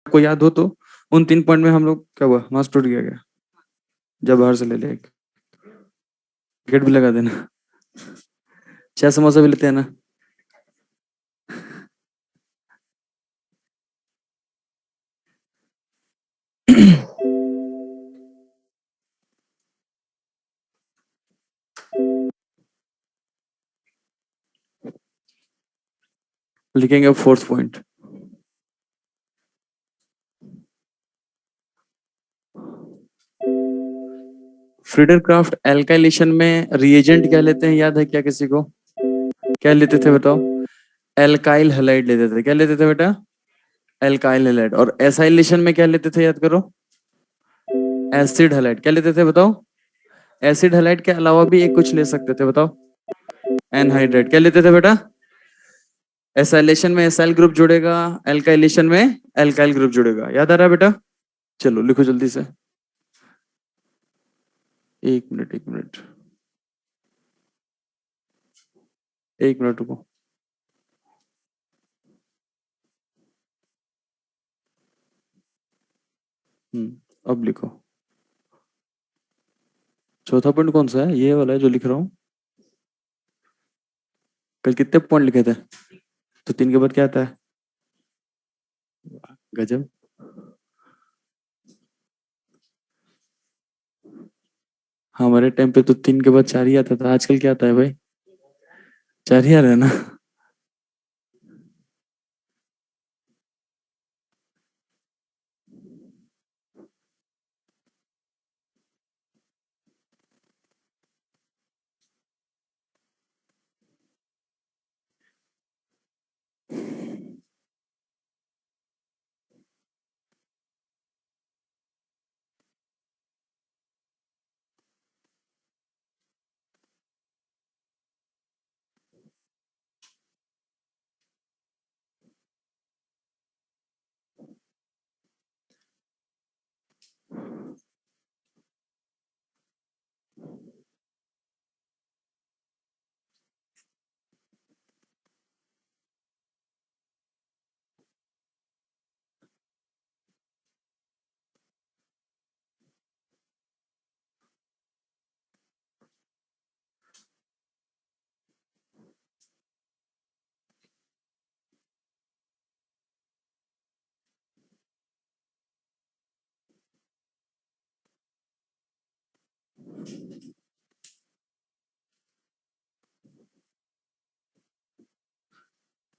आपको याद हो तो उन 3 पॉइंट में हम लोग क्या हुआ, मास टूट गया क्या? जब बाहर से ले ले गेट भी लगा देना, 6 समोसा भी लेते हैं ना। लिखेंगे फोर्थ पॉइंट। फ्रीडर क्राफ्ट एल्काइलेशन में रिएजेंट क्या लेते हैं, याद है क्या किसी को? क्या लेते थे बताओ? एल्काइल हैलाइड लेते थे। क्या लेते थे बेटा? Alkyl halide. और एसाइलेशन में क्या लेते थे, याद करो? Acid halide. क्या लेते थे बताओ? एसिड हैलाइड के अलावा भी एक कुछ ले सकते थे, बताओ? एनहाइड्रेट। क्या लेते थे बेटा? एसाइलेशन में एसाइल ग्रुप जुड़ेगा, एल्काइलेशन में एल्काइल ग्रुप जुड़ेगा। याद आ रहा है बेटा? चलो लिखो जल्दी से। 1 मिनट 1 मिनट 1 मिनट रुको। अब लिखो। चौथा पॉइंट कौन सा है? ये वाला है जो लिख रहा हूँ। कल कितने पॉइंट लिखे थे? तो 3 के बाद क्या आता है? गजब। हमारे टाइम पे तो 3 के बाद 4 ही आता था। आजकल क्या आता है भाई? 4 ही आ रहा है ना।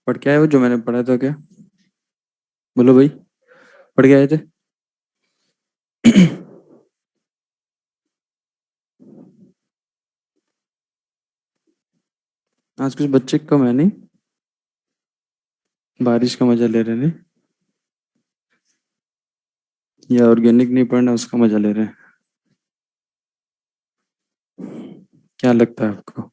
पढ़ के आए हो जो मैंने पढ़ा था क्या? बोलो भाई, पढ़ के आए थे? आज कुछ बच्चे कम है नहीं? बारिश का मजा ले रहे हैं नहीं? या ऑर्गेनिक नहीं पढ़ना उसका मजा ले रहे हैं? क्या लगता है आपको?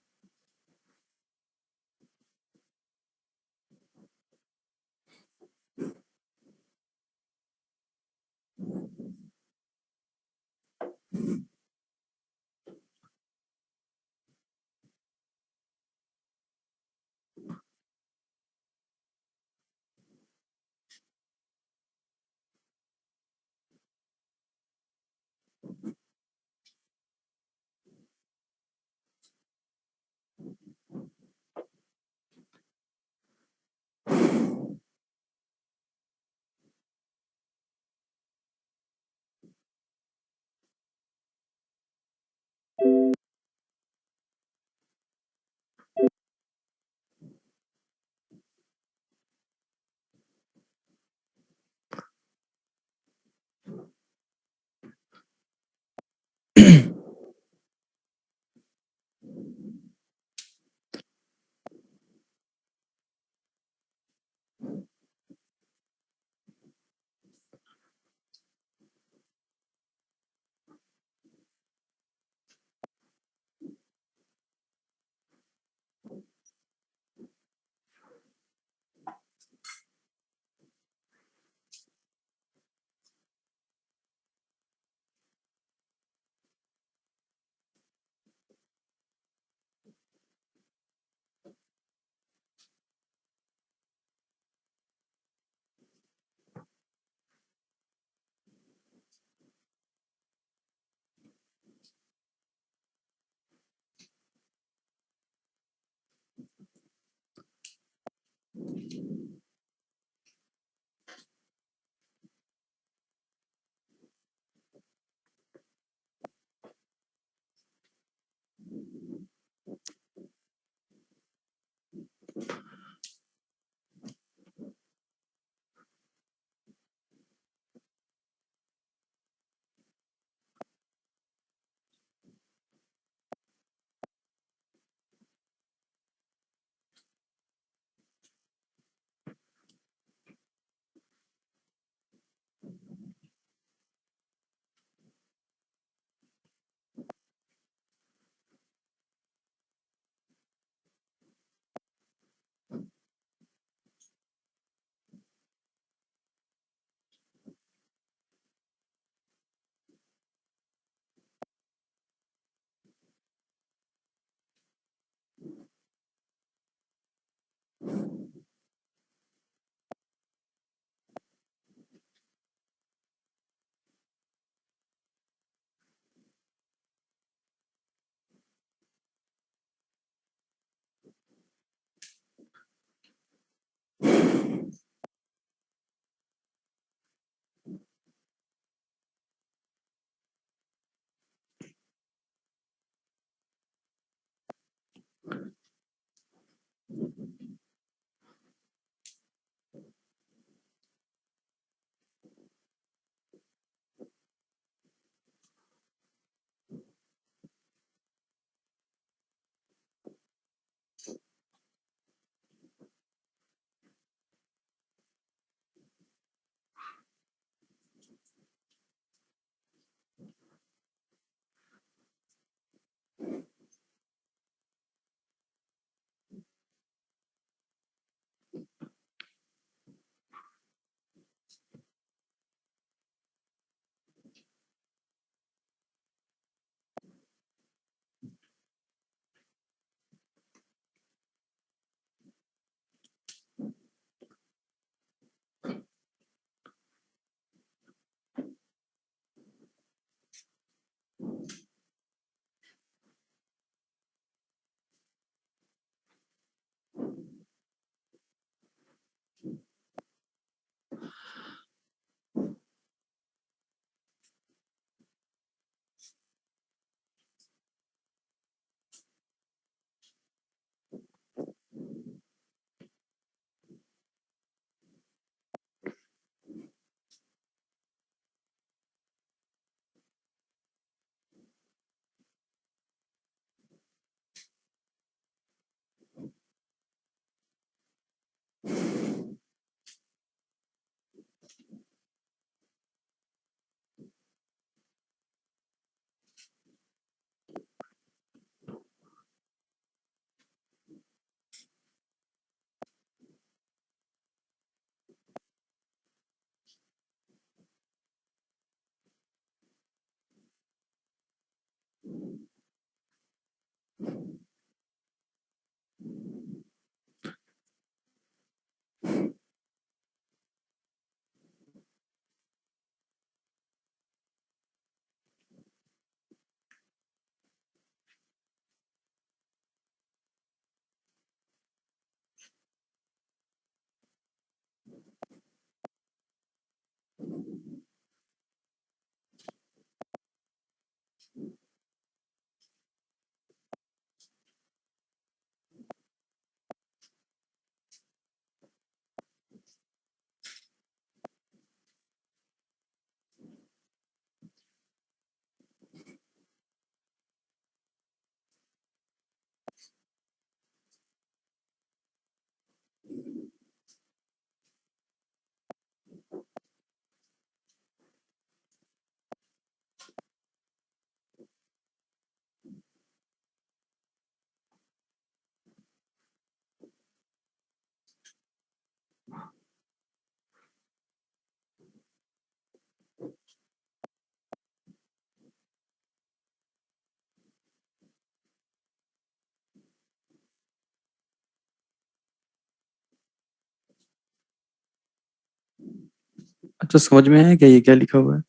अच्छा, समझ में आया क्या ये क्या लिखा हुआ है?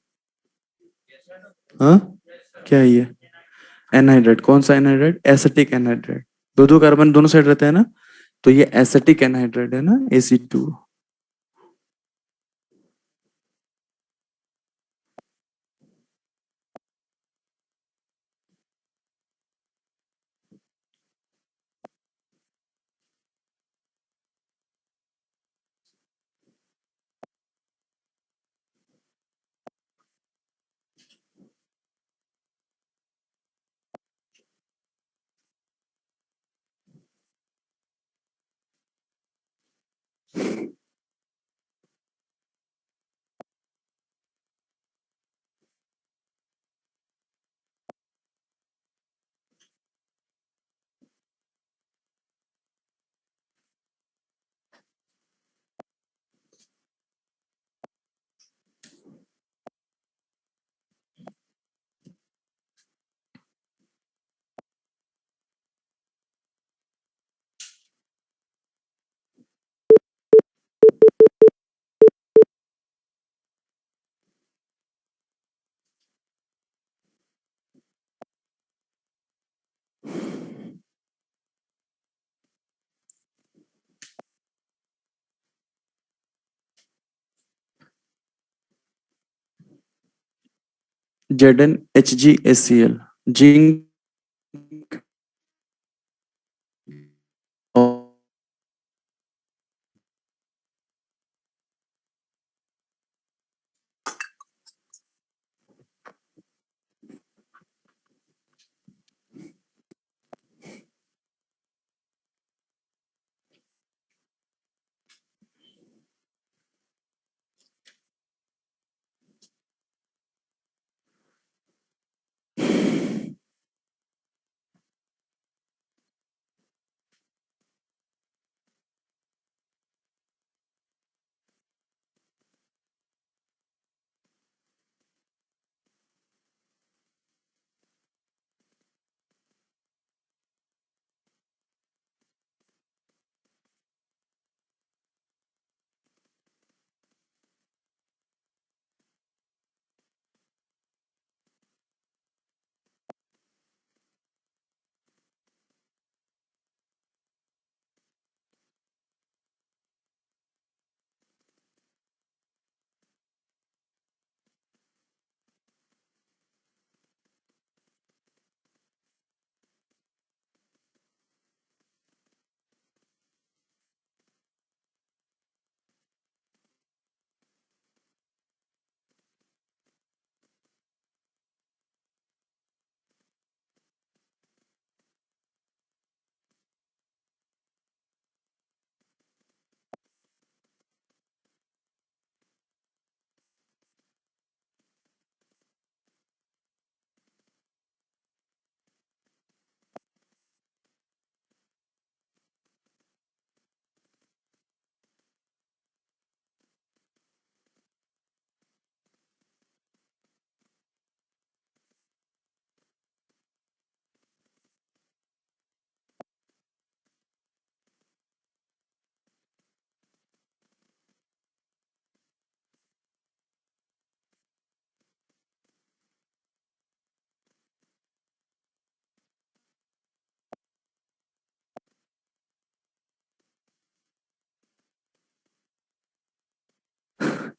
हाँ, क्या है ये? एनहाइड्राइड, कौन सा एनहाइड्राइड? Acetic anhydride. दो दो कार्बन दोनों साइड रहते हैं ना, तो ये एसिटिक एनहाइड्राइड है ना, Ac2। ZnHgAcl, जिंक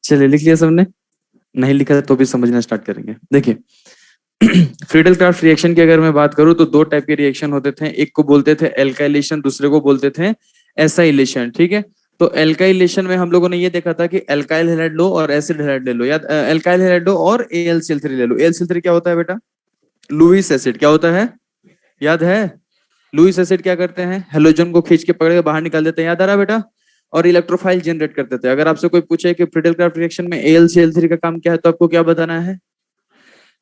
चलिए लिख लिया सबने, नहीं लिखा तो भी समझना स्टार्ट करेंगे। देखिए फ्रीडल क्राफ्ट रिएक्शन की अगर मैं बात करूं तो दो टाइप के रिएक्शन होते थे, एक को बोलते थे एल्काइलेशन, दूसरे को बोलते थे एसाइलेशन। ठीक है, तो एल्काइलेशन में हम लोगों ने ये देखा था कि एल्काइल हैलाइड लो और एसिड हैलाइड ले लो, या एल्काइल हैलाइड लो और AlCl3 ले लो। AlCl3 क्या होता है बेटा? Lewis acid. क्या होता है, याद है? लुईस एसिड क्या करते हैं, हेलोजन को खींच के पकड़ के बाहर निकाल देते हैं, याद आ रहा बेटा? और इलेक्ट्रोफाइल जनरेट कर देते हैं। अगर आपसे कोई पूछे कि फ्रीडल क्राफ्ट रिएक्शन में AlCl3 का काम क्या है, तो आपको क्या बताना है?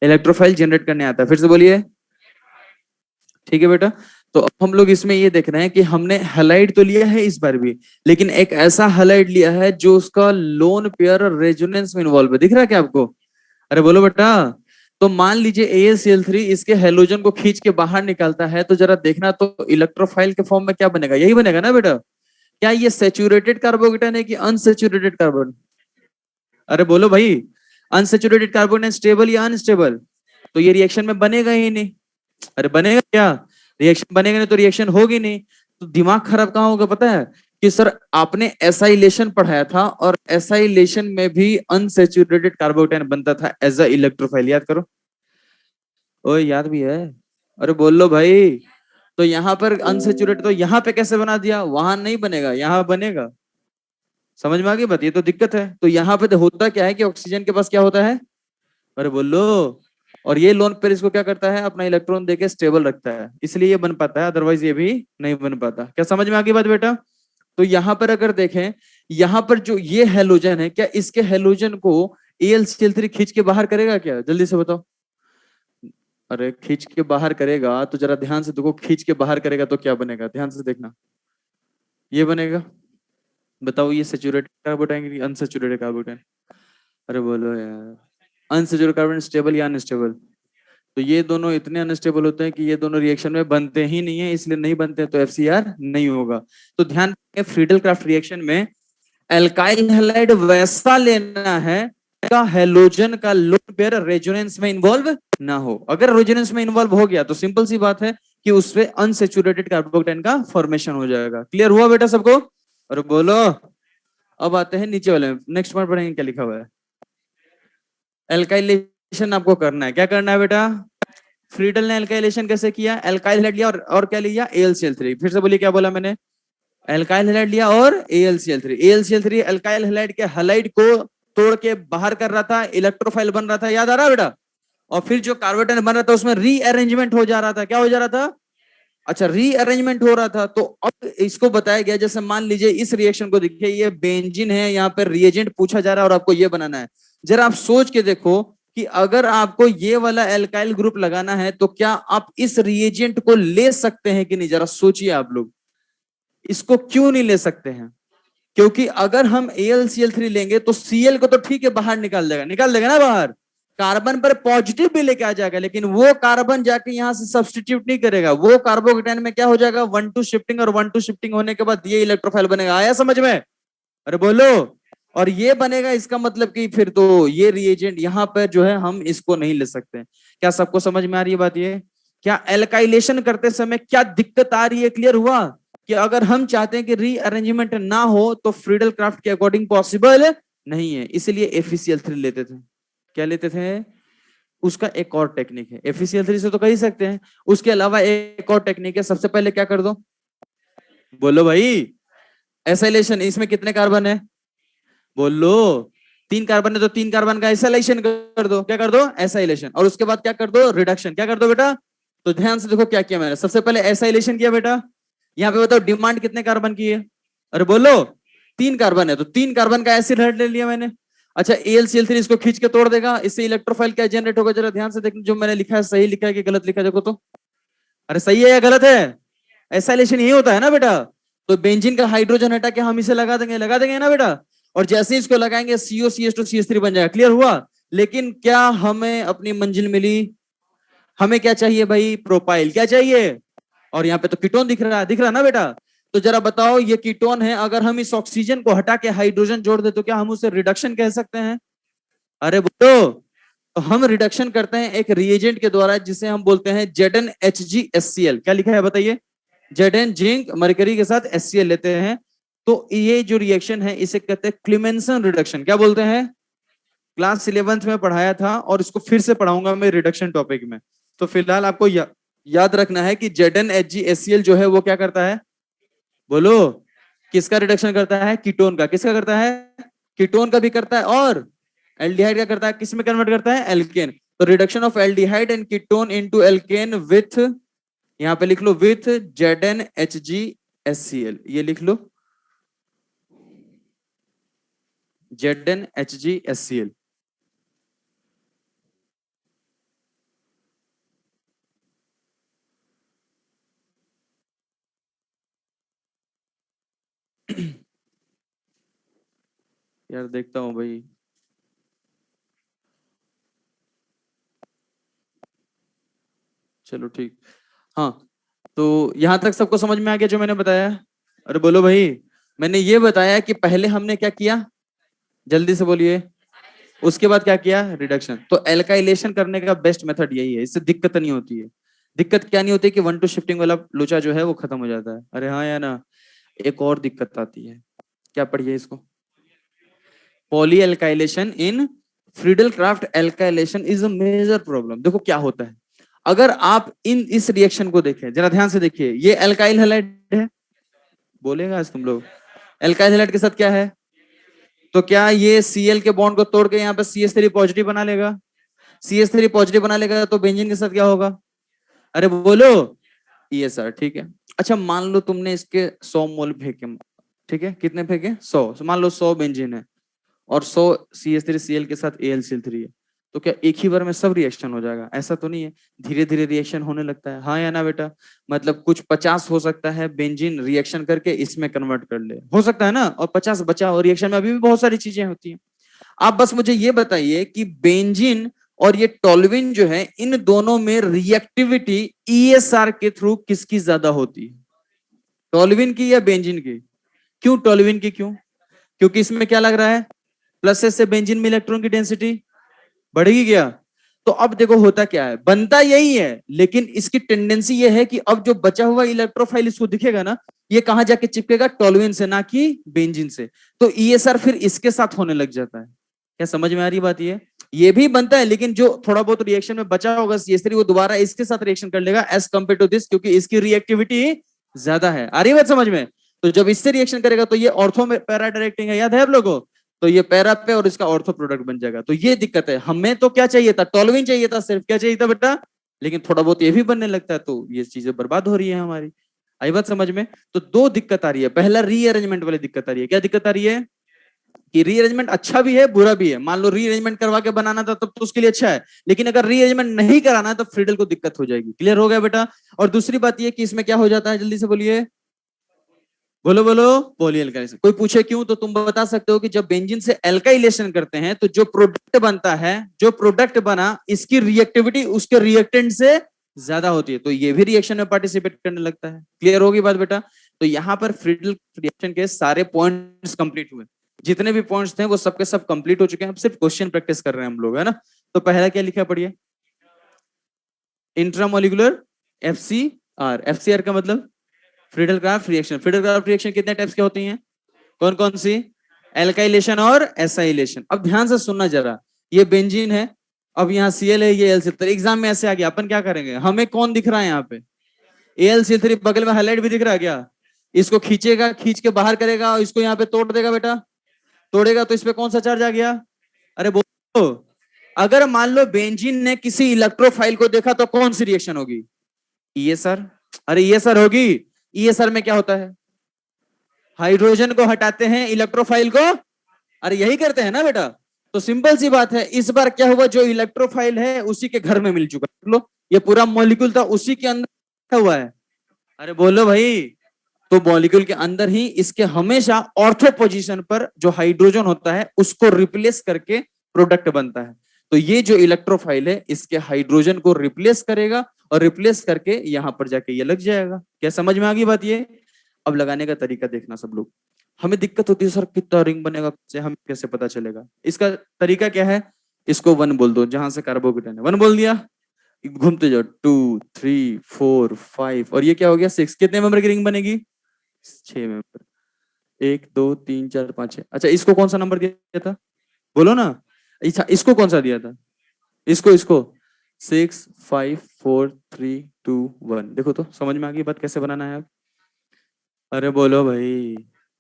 इलेक्ट्रोफाइल जनरेट करने आता है। फिर से बोलिए। ठीक है बेटा, तो अब हम लोग इसमें ये देख रहे हैं कि हमने हैलाइड तो लिया है इस बार भी, लेकिन एक ऐसा हैलाइड लिया है जो उसका लोन पेयर रेजोनेंस में इन्वॉल्व है। दिख रहा है क्या आपको? अरे बोलो बेटा। तो मान लीजिए AlCl3 इसके हेलोजन को खींच के बाहर निकालता है, तो जरा देखना तो इलेक्ट्रोफाइल के फॉर्म में क्या बनेगा? यही बनेगा ना बेटा? क्या ये सैचुरेटेड कार्बोकेटन है कि अनसैचुरेटेड कार्बन? अरे बोलो भाई, अनसैचुरेटेड कार्बन स्टेबल या अनस्टेबल? तो ये रिएक्शन में बनेगा ही नहीं। अरे बनेगा क्या? रिएक्शन बनेगा नहीं तो रिएक्शन होगी नहीं। तो दिमाग खराब कहाँ होगा पता है? कि सर आपने एसाइलेशन पढ़ाया था और एसाइलेशन में भी अनसैचुरेटेड कार्बोकेटन बनता था एज अ इलेक्ट्रोफाइल, याद करो। ओए याद भी है? अरे बोल लो भाई। तो यहाँ पर अनसैचुरेटेड तो यहाँ पे कैसे बना दिया? वहां नहीं बनेगा, यहाँ बनेगा। समझ में आ गई बात? ये तो दिक्कत है। तो यहाँ पे तो होता क्या है कि ऑक्सीजन के पास क्या होता है? अरे बोलो। और ये लोन पेयर इसको क्या करता है? अपना इलेक्ट्रॉन देके स्टेबल रखता है, इसलिए ये बन पाता है, अदरवाइज ये भी नहीं बन पाता। क्या समझ में आ गई बात बेटा? तो यहाँ पर अगर देखें, यहाँ पर जो ये हेलोजन है, क्या इसके हेलोजन को AlCl3 खींच के बाहर करेगा क्या? जल्दी से बताओ। अरे खींच के बाहर करेगा तो जरा ध्यान से देखो, खींच के बाहर करेगा तो क्या बनेगा? ध्यान से देखना, ये बनेगा। बताओ ये सैचुरेटेड कार्बोकेटन कि अनसैचुरेटेड कार्बोकेटन? अरे बोलो यार, अनसैचुरेटेड कार्बन स्टेबल या अनस्टेबल? तो ये दोनों इतने अनस्टेबल होते हैं कि ये दोनों रिएक्शन में बनते ही नहीं है, इसलिए नहीं बनते तो FCR नहीं होगा। तो ध्यान रखें, फ्रीडल क्राफ्ट रिएक्शन में एल्काइल हैलाइड वैसा लेना है का हेलोजन का लोन पेयर रेजोनेंस में इन्वॉल्व ना हो। अगर रेजोनेंस में इन्वॉल्व हो गया तो सिंपल सी बात है कि उसपे अनसैचुरेटेड कार्बोकेटन का फॉर्मेशन हो जाएगा। क्लियर हुआ बेटा सबको? और बोलो। अब आते हैं नीचे वाले में, नेक्स्ट पार्ट पढ़ेंगे क्या लिखा हुआ है। एल्काइलेशन आपको करना है। क्या करना है बेटा? फ्रीडल ने एल्काइलेशन कैसे किया? एल्काइल हैलाइड लिया और क्या लिया? AlCl3। फिर से बोलिए, क्या बोला मैंने? एल्काइल हैलाइड लिया और AlCl3। AlCl3 एल्काइल हैलाइड के हैलाइड को तोड़ के बाहर कर रहा था, इलेक्ट्रोफाइल बन रहा था, याद आ रहा है बेटा? और फिर जो कार्बोकेटन बन रहा था उसमें रीअरेंजमेंट हो जा रहा था। क्या हो जा रहा था? अच्छा, रीअरेंजमेंट हो रहा था। तो अब इसको बताया गया, जैसे मान लीजिए इस रिएक्शन को देखिए, ये बेंजीन है, यहाँ पर रिएजेंट पूछा जा रहा है और आपको ये बनाना है। जरा आप सोच के देखो कि अगर आपको ये वाला एल्काइल ग्रुप लगाना है तो क्या आप इस रिएजेंट को ले सकते हैं कि नहीं? जरा सोचिए आप लोग, इसको क्यों नहीं ले सकते हैं? क्योंकि अगर हम AlCl3 लेंगे तो Cl को तो ठीक है बाहर निकाल देगा ना बाहर, कार्बन पर पॉजिटिव भी लेके आ जाएगा, लेकिन वो कार्बन जाके यहां से सब्स्टिट्यूट नहीं करेगा। वो कार्बोकेटाइन में क्या हो जाएगा? 1-2 शिफ्टिंग, और 1-2 शिफ्टिंग होने के बाद ये इलेक्ट्रोफाइल बनेगा। आया समझ में? अरे बोलो। और ये बनेगा, इसका मतलब कि फिर तो ये रिएजेंट यहाँ पर जो है हम इसको नहीं ले सकते। क्या सबको समझ में आ रही है बात? ये क्या एल्काइलेशन करते समय क्या दिक्कत आ रही है? क्लियर हुआ कि अगर हम चाहते हैं कि रीअरेंजमेंट ना हो तो फ्रीडल क्राफ्ट के अकॉर्डिंग पॉसिबल नहीं है, इसलिए FeCl3 लेते थे। क्या लेते थे? उसका एक और टेक्निक है, FeCl3 से तो कर ही सकते हैं, उसके अलावा एक और टेक्निक है। सबसे पहले क्या कर दो? बोलो भाई। एसाइलेशन। इसमें कितने कार्बन है? बोलो। 3 कार्बन है तो 3 कार्बन का एसाइलेशन कर दो। क्या कर दो? एसाइलेशन। और उसके बाद क्या कर दो? रिडक्शन। क्या कर दो बेटा? तो ध्यान से देखो क्या किया मैंने। सबसे पहले एसाइलेशन किया बेटा। यहाँ पे बताओ डिमांड कितने कार्बन की है? अरे बोलो। 3 कार्बन है तो 3 कार्बन का एसिड हेड ले लिया मैंने। अच्छा, AlCl3 इसको खींच के तोड़ देगा, इससे इलेक्ट्रोफाइल क्या जनरेट होगा? जरा ध्यान से देखना, जो मैंने लिखा है सही लिखा है कि गलत लिखा है देखो तो। अरे सही है या गलत है? एसाइलेशन यही होता है ना बेटा? तो बेंजीन का हाइड्रोजन हटा के हम इसे लगा देंगे ना बेटा, और जैसे ही इसको लगाएंगे COCH2CH3 बन जाएगा। क्लियर हुआ? लेकिन क्या हमें अपनी मंजिल मिली? हमें क्या चाहिए भाई? प्रोपाइल। क्या चाहिए? और यहाँ पे तो कीटोन दिख रहा ना बेटा? तो जरा बताओ, ये कीटोन है, अगर हम इस ऑक्सीजन को हटा के हाइड्रोजन जोड़ दे तो क्या हम उसे रिडक्शन कह सकते हैं? अरे बोलो। तो हम रिडक्शन करते हैं एक रिएजेंट के द्वारा जिसे हम बोलते हैं ZnHgHCl। क्या लिखा है बताइए? Zn जिंक मरकरी के साथ HCl लेते हैं, तो ये जो रिएक्शन है इसे कहते हैं क्लेमेंसन रिडक्शन। क्या बोलते हैं? क्लास 11th में पढ़ाया था और इसको फिर से पढ़ाऊंगा मैं रिडक्शन टॉपिक में। तो फिलहाल आपको याद रखना है कि ZnHgHCl जो है वो क्या करता है, बोलो, किसका रिडक्शन करता है, कीटोन का। किसका करता है, कीटोन का भी करता है, और एल्डिहाइड का करता है, किस में कन्वर्ट करता है, एल्केन। तो reduction of aldehyde and ketone into alkane with, यहां पे लिख लो विथ ZnHgHCl, ये लिख लो ZnHgHCl। यार देखता हूं भाई, चलो ठीक। हाँ, तो यहां तक सबको समझ में आ गया जो मैंने बताया? अरे बोलो भाई, मैंने ये बताया कि पहले हमने क्या किया, जल्दी से बोलिए, उसके बाद क्या किया, रिडक्शन। तो एल्काइलेशन करने का बेस्ट मेथड यही है, इससे दिक्कत नहीं होती है। दिक्कत क्या नहीं होती कि 1 to शिफ्टिंग वाला लोचा जो है वो खत्म हो जाता है। अरे हाँ या ना, एक और दिक्कत आती है, क्या पढ़िए इसको, poly alkylation in Friedel Craft alkylation is a major problem. देखो क्या होता है, अगर आप इस रिएक्शन को देखें, जरा ध्यान से देखिए, ये एल्काइल हैलाइड है, बोलेगा आज तुम लोग, एल्काइल हैलाइड के साथ क्या है, तो क्या ये Cl के बॉन्ड को तोड़ के यहाँ पे CH3 पॉजिटिव बना लेगा, CH3 पॉजिटिव बना लेगा, तो बेंजीन के साथ क्या होगा, अरे बोलो, ESR। ठीक है, अच्छा मान लो तुमने इसके 100 मोल फेंके, ठीक है, कितने फेंके, 100, मान लो 100 बेंजीन है और 100 CH3Cl के साथ AlCl3 है, तो क्या एक ही बार में सब रिएक्शन हो जाएगा? ऐसा तो नहीं है, धीरे धीरे रिएक्शन होने लगता है, हाँ या ना बेटा? मतलब कुछ 50 हो सकता है बेंजीन रिएक्शन करके इसमें कन्वर्ट कर ले, हो सकता है ना, और 50 बचा, और रिएक्शन में अभी भी बहुत सारी चीजें होती हैं। आप बस मुझे ये बताइए कि बेंजीन और ये टोल्यूइन जो है, इन दोनों में रिएक्टिविटी ESR के थ्रू किसकी ज्यादा होती है, टोल्यूइन की या बेंजीन की? क्यों टोल्यूइन की, क्यों? क्योंकि इसमें क्या लग रहा है, प्लस से बेंजीन में इलेक्ट्रॉन की डेंसिटी बढ़ेगी क्या? तो अब देखो होता क्या है, बनता यही है, लेकिन इसकी टेंडेंसी ये है कि अब जो बचा हुआ इलेक्ट्रोफाइल इसको दिखेगा ना, ये कहां जाके चिपकेगा, टोल्यूइन से, ना कि बेंजीन से। तो ESR फिर इसके साथ होने लग जाता है। क्या समझ में आ रही बात? ये भी बनता है, लेकिन जो थोड़ा बहुत रिएक्शन में बचा होगा CH3, वो दोबारा इसके साथ रिएक्शन कर लेगा एज कंपेयर टू दिस, क्योंकि इसकी रिएक्टिविटी ज्यादा है। आ रही बात समझ में? तो जब इससे रिएक्शन करेगा तो ये ऑर्थो में पैरा डायरेक्टिंग है, याद है आप लोगों? तो ये पैरा पे और इसका ऑर्थो प्रोडक्ट बन जाएगा। तो ये दिक्कत है, हमें तो क्या चाहिए था, टोल्यूइन चाहिए था, सिर्फ क्या चाहिए था बेटा, लेकिन थोड़ा बहुत ये भी बनने लगता है, तो ये चीजें बर्बाद हो रही है हमारी। आई बात समझ में? तो दो दिक्कत आ रही है, पहला रीअरेंजमेंट वाली दिक्कत आ रही है। क्या दिक्कत आ रही है कि रीअरेंजमेंट अच्छा भी है बुरा भी है। मान लो रीअरेंजमेंट करवा के बनाना था तब तो उसके लिए अच्छा है, लेकिन अगर रीअरेंजमेंट नहीं कराना है तो फ्रीडल को दिक्कत हो जाएगी। क्लियर हो गया बेटा? और दूसरी बात ये कि इसमें क्या हो जाता है, जल्दी से बोलिए, बोलो बोलो, पॉली एल्काइलेशन। कोई पूछे क्यों, तो तुम बता सकते हो कि जब बेंजीन से एल्काइलेशन करते हैं तो जो प्रोडक्ट बनता है, जो प्रोडक्ट बना, इसकी रिएक्टिविटी उसके रिएक्टेंट से ज्यादा होती है, तो ये भी रिएक्शन में पार्टिसिपेट करने लगता है। क्लियर होगी बात बेटा? तो यहाँ पर फ्रीडल रिएक्शन के सारे पॉइंट्स कंप्लीट हुए, जितने भी पॉइंट्स थे वो सबके सब कंप्लीट हो चुके हैं। अब सिर्फ क्वेश्चन प्रैक्टिस कर रहे हैं हम लोग, है ना? तो पहला क्या लिखा पढ़िए, इंट्रामोलिकुलर FCR। FCR का मतलब Friedel craft reaction. Friedel craft reaction कितने टाइप्स के होती हैं, कौन कौन सी? एल्काइलेशन और एसाइलेशन। अब ध्यान से सुनना जरा, ये बेंजीन है, अब यहाँ Cl है, ये Al3। एग्जाम में ऐसे आ गया, अपन क्या करेंगे, हमें कौन दिख रहा है यहाँ पे, Al3, बगल में हाइलाइट भी दिख रहा है क्या? इसको खींचेगा, खींच के बाहर करेगा और इसको यहाँ पे तोड़ देगा बेटा, तोड़ेगा तो इस पे कौन सा चार्ज आ गया? अरे बोलो, अगर मान लो बेंजीन ने किसी इलेक्ट्रोफाइल को देखा तो कौन सी रिएक्शन होगी? ESR। अरे ESR होगी। ESR में क्या होता है, हाइड्रोजन को हटाते हैं, इलेक्ट्रोफाइल को, अरे यही करते हैं ना बेटा? तो सिंपल सी बात है, इस बार क्या हुआ, जो इलेक्ट्रोफाइल है उसी के घर में मिल चुका। लो, ये पूरा मॉलिक्यूल था उसी के अंदर हुआ है। अरे बोलो भाई, तो मॉलिक्यूल के अंदर ही इसके हमेशा ऑर्थो पोजीशन पर जो हाइड्रोजन होता है उसको रिप्लेस करके प्रोडक्ट बनता है। तो ये जो इलेक्ट्रोफाइल है इसके हाइड्रोजन को रिप्लेस करेगा और रिप्लेस करके यहां पर जाके ये लग जाएगा। क्या समझ में आ गई बात? ये अब लगाने का तरीका देखना सब लोग। हमें दिक्कत होती है सर कितना रिंग बनेगा, से हम कैसे पता चलेगा? इसका तरीका क्या है, इसको 1 बोल दो, जहां से कार्बोकेटन है 1 बोल दिया, घूमते जाओ 2 3 4 5, और ये क्या हो गया 6। कितने मेंबर की रिंग बनेगी? 6 मेंबर, 1 2 3 4 5 6। अच्छा इसको कौन सा नंबर दिया था, बोलो ना? अच्छा इसको कौन सा दिया था? इसको इसको 6 5 4 3 2 1 देखो तो समझ में आ गई बात कैसे बनाना है अब? अरे बोलो भाई,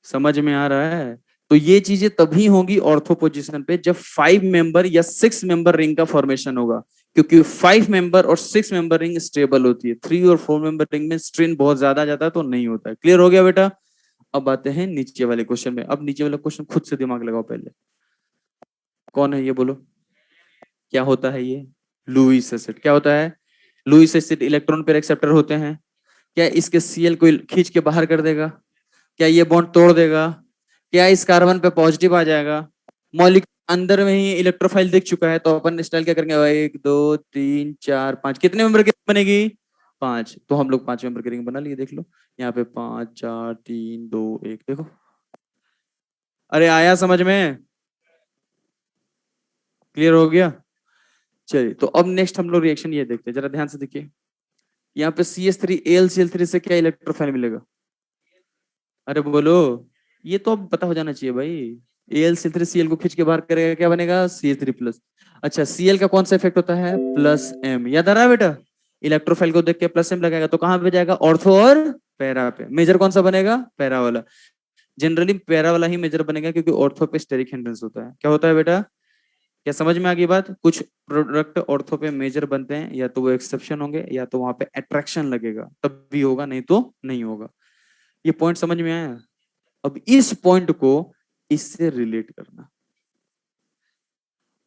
समझ में आ रहा है? तो ये चीजें तभी होंगी ऑर्थो पोजीशन पे जब 5 मेंबर या 6 मेंबर रिंग का फॉर्मेशन होगा, क्योंकि 5 मेंबर और 6 मेंबर रिंग स्टेबल होती है, 3 और 4 मेंबर रिंग में स्ट्रेन बहुत ज्यादा जाता है तो नहीं होता है। क्लियर हो गया बेटा? अब आते हैं नीचे वाले क्वेश्चन में। अब नीचे वाला क्वेश्चन खुद से दिमाग लगाओ पहले। कौन है ये बोलो? क्या होता है ये? Lewis acid. क्या होता है? Lewis acid electron pair acceptor होते हैं। क्या इसके सीएल को खींच के बाहर कर देगा? क्या ये बॉन्ड तोड़ देगा? क्या इस कार्बन पे पॉजिटिव आ जाएगा? मॉलिक्यूल अंदर में ही इलेक्ट्रोफाइल दिख चुका है, तो अपन स्टाइल क्या करेंगे? 1 2 3 4 5 कितने मेंबर की बनेगी? 5। तो हम लोग 5 मेंबर की रिंग बना लिए, देख लो यहाँ पे 5 4 3 2 1 देखो। अरे आया समझ में? क्लियर हो गया? चलिए तो अब नेक्स्ट हम लोग रिएक्शन ये देखते हैं, जरा ध्यान से देखिए। यहाँ पे CH3 AlCl3 से क्या इलेक्ट्रोफाइल मिलेगा? अरे बोलो, ये तो अब पता हो जाना चाहिए भाई। AlCl3 Cl को खींच के बाहर करेगा, क्या बनेगा? CH3 plus. अच्छा Cl का कौन सा इफेक्ट होता है? Plus M। याद आ रहा है बेटा? इलेक्ट्रोफाइल को देख के प्लस M लगाएगा तो कहां पे जाएगा? ऑर्थो और पैरा पे। मेजर कौन सा बनेगा? पैरा वाला। जनरली पैरा वाला ही मेजर बनेगा क्योंकि ऑर्थो पे स्टेरिक हिंड्रेंस होता है। क्या होता है बेटा? क्या समझ में आ गई बात? कुछ प्रोडक्ट ऑर्थो पे मेजर बनते हैं, या तो वो एक्सेप्शन होंगे या तो वहां पे अट्रैक्शन लगेगा तब भी होगा, नहीं तो नहीं होगा। ये पॉइंट समझ में आया? अब इस पॉइंट को इससे रिलेट करना।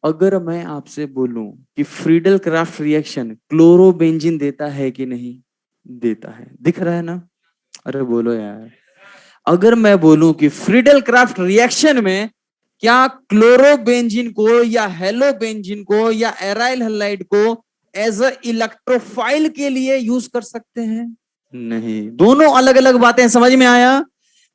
अगर मैं आपसे बोलूं कि फ्रीडल क्राफ्ट रिएक्शन क्लोरोबेंजीन देता है कि नहीं देता है, दिख रहा है ना? अरे बोलो यार। अगर मैं बोलूं कि फ्रीडल क्राफ्ट रिएक्शन में क्या क्लोरोबेंजीन को या हेलोबेंजीन को या एराइल हैलाइड को एज अ इलेक्ट्रोफाइल के लिए यूज कर सकते हैं? नहीं, दोनों अलग अलग बातें। समझ में आया?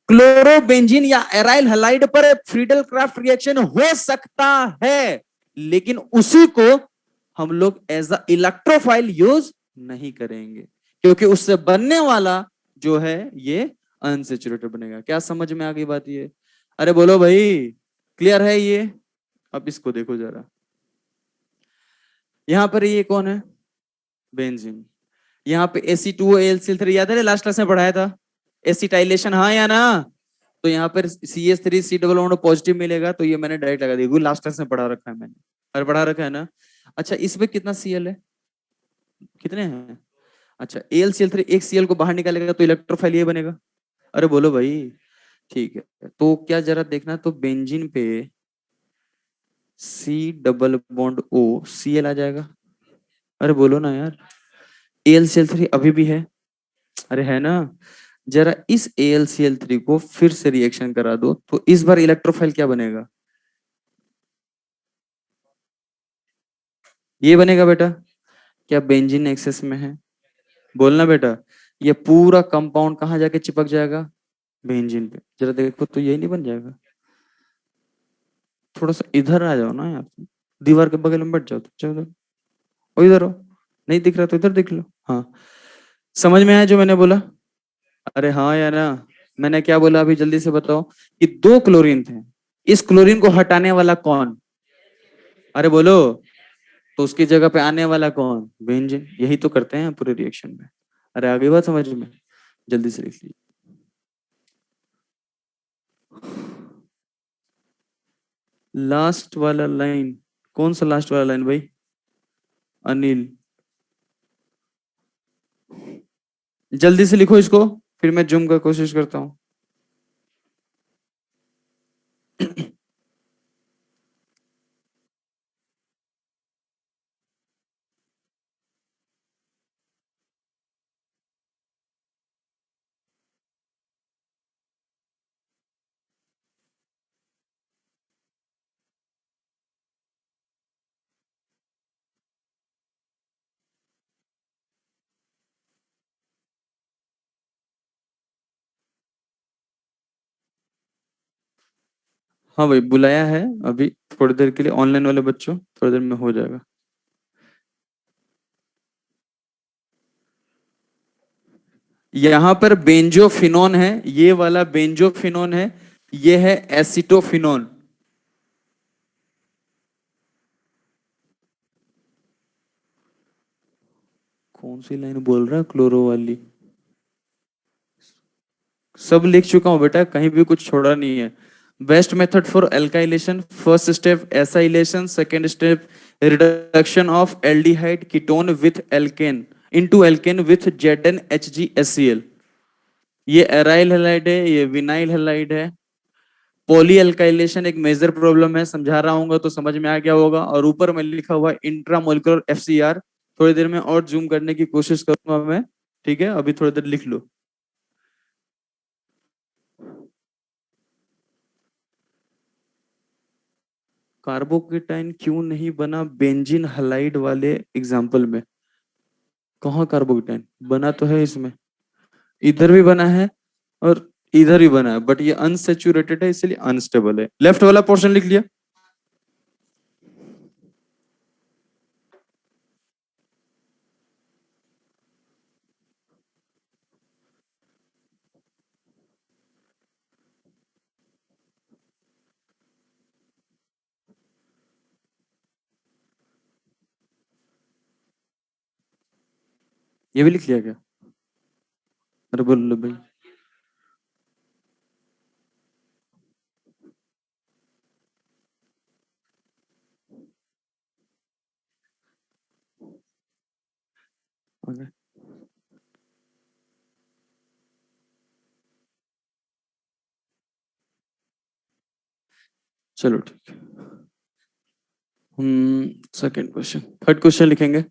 क्लोरोबेंजीन या एराइल हैलाइड पर फ्रीडल क्राफ्ट रिएक्शन हो सकता है, लेकिन उसी को हम लोग एज अ इलेक्ट्रोफाइल यूज नहीं करेंगे, क्योंकि उससे बनने वाला जो है ये अनसेचुरेटेड बनेगा। क्या समझ में आ गई बात ये? अरे बोलो भाई, क्लियर है ये? अब इसको देखो जरा। यहां पर ये कौन है? बेंजीन। यहाँ पे Ac2AlCl3 याद है लास्ट क्लास में पढ़ाया था? एसिटाइलेशन, हाँ या ना? तो यहाँ पर CH3 डबल बॉन्ड पॉजिटिव मिलेगा, तो ये मैंने डायरेक्ट लगा दिया, लास्ट क्लास में पढ़ा रखा है मैंने। अरे पढ़ा रखा है ना? अच्छा इसमें कितना Cl है? कितने हैं? अच्छा AlCl3 एक Cl को बाहर निकालेगा तो इलेक्ट्रोफाइल ये बनेगा। अरे बोलो भाई। ठीक है, तो क्या जरा देखना तो बेंजीन पे C double bond O Cl आ जाएगा। अरे बोलो ना यार। AlCl3 अभी भी है। अरे है ना? जरा इस AlCl3 को फिर से रिएक्शन करा दो तो इस बार इलेक्ट्रोफाइल क्या बनेगा? ये बनेगा बेटा। क्या बेंजीन एक्सेस में है? बोलना बेटा। ये पूरा कंपाउंड कहां जाके चिपक जाएगा? बेंजीन पे। जरा देखो तो यही नहीं बन जाएगा? थोड़ा सा इधर आ जाओ ना यार, दीवार के बगल में बैठ जाओ, चलो और इधर हो। नहीं दिख रहा तो इधर देख लो। हाँ, समझ में आया जो मैंने बोला? अरे हाँ या ना? मैंने क्या बोला अभी जल्दी से बताओ? कि 2 क्लोरीन थे, इस क्लोरीन को हटाने वाला कौन? अरे बोलो। तो उसकी जगह पे आने वाला कौन? बेंजीन। यही तो करते हैं पूरे रिएक्शन में। अरे आगे बात समझ में? जल्दी से लिख लीजिए। लास्ट वाला लाइन कौन सा? लास्ट वाला लाइन भाई? अनिल, जल्दी से लिखो इसको, फिर मैं जूम का कोशिश करता हूँ। हाँ भाई, बुलाया है अभी थोड़ी देर के लिए ऑनलाइन वाले बच्चों, थोड़ी देर में हो जाएगा। यहाँ पर बेंजोफिनोन है, ये वाला बेंजोफिनोन है, ये है एसिटोफिनोन। कौन सी लाइन बोल रहा है क्लोरो वाली? सब लिख चुका हूँ बेटा, कहीं भी कुछ छोड़ा नहीं है। Best method for alkylation, first step acylation, second step reduction of aldehyde ketone with alkane into alkane with ZnHgScl। ये एराइल हेलाइड है, ये विनाइल हेलाइड है। पॉली एल्काइलेशन एक मेजर प्रॉब्लम है, समझा रहा हूँ तो समझ में आ गया होगा। और ऊपर में लिखा हुआ इंट्रामोलिकुलर FCR। थोड़ी देर में और जूम करने की कोशिश करूंगा मैं, ठीक है? अभी थोड़ी देर लिख लो। कार्बोकेटाइन क्यों नहीं बना बेंजीन हलाइड वाले एग्जाम्पल में? कहाँ कार्बोकेटाइन बना? तो है इसमें, इधर भी बना है और इधर भी बना है, बट ये अनसेचुरेटेड है इसलिए अनस्टेबल है। लेफ्ट वाला पोर्शन लिख लिया। ये भी लिख लिया क्या? अरे बोलो भाई। Okay, चलो ठीक है। सेकंड क्वेश्चन, थर्ड क्वेश्चन लिखेंगे।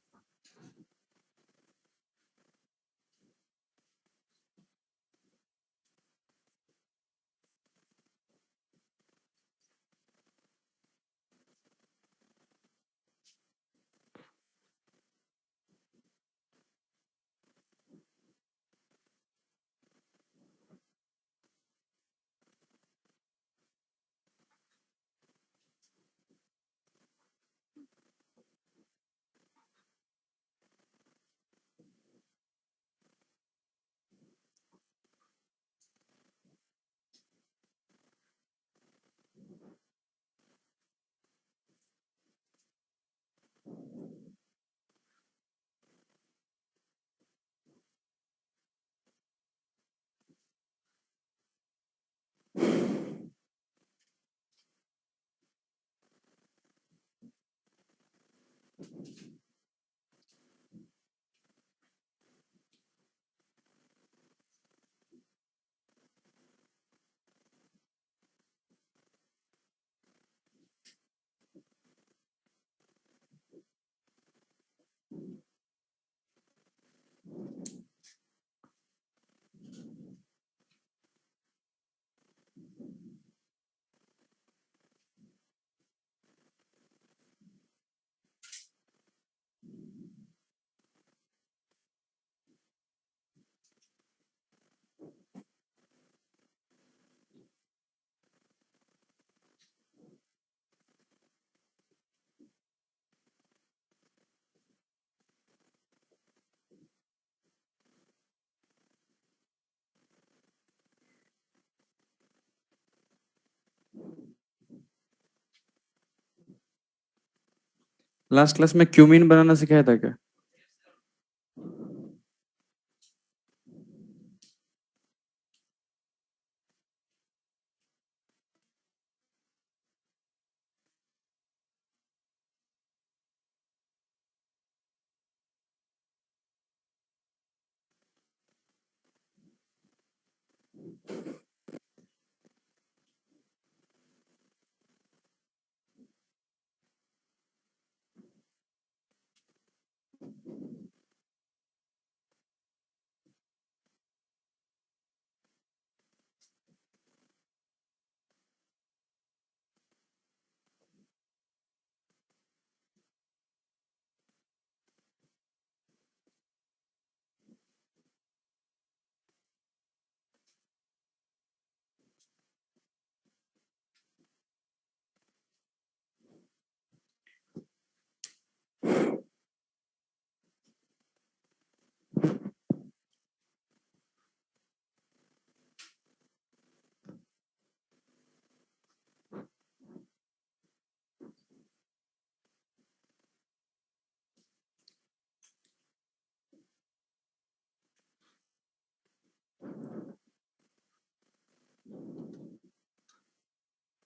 लास्ट क्लास में क्यूमीन बनाना सिखाया था क्या?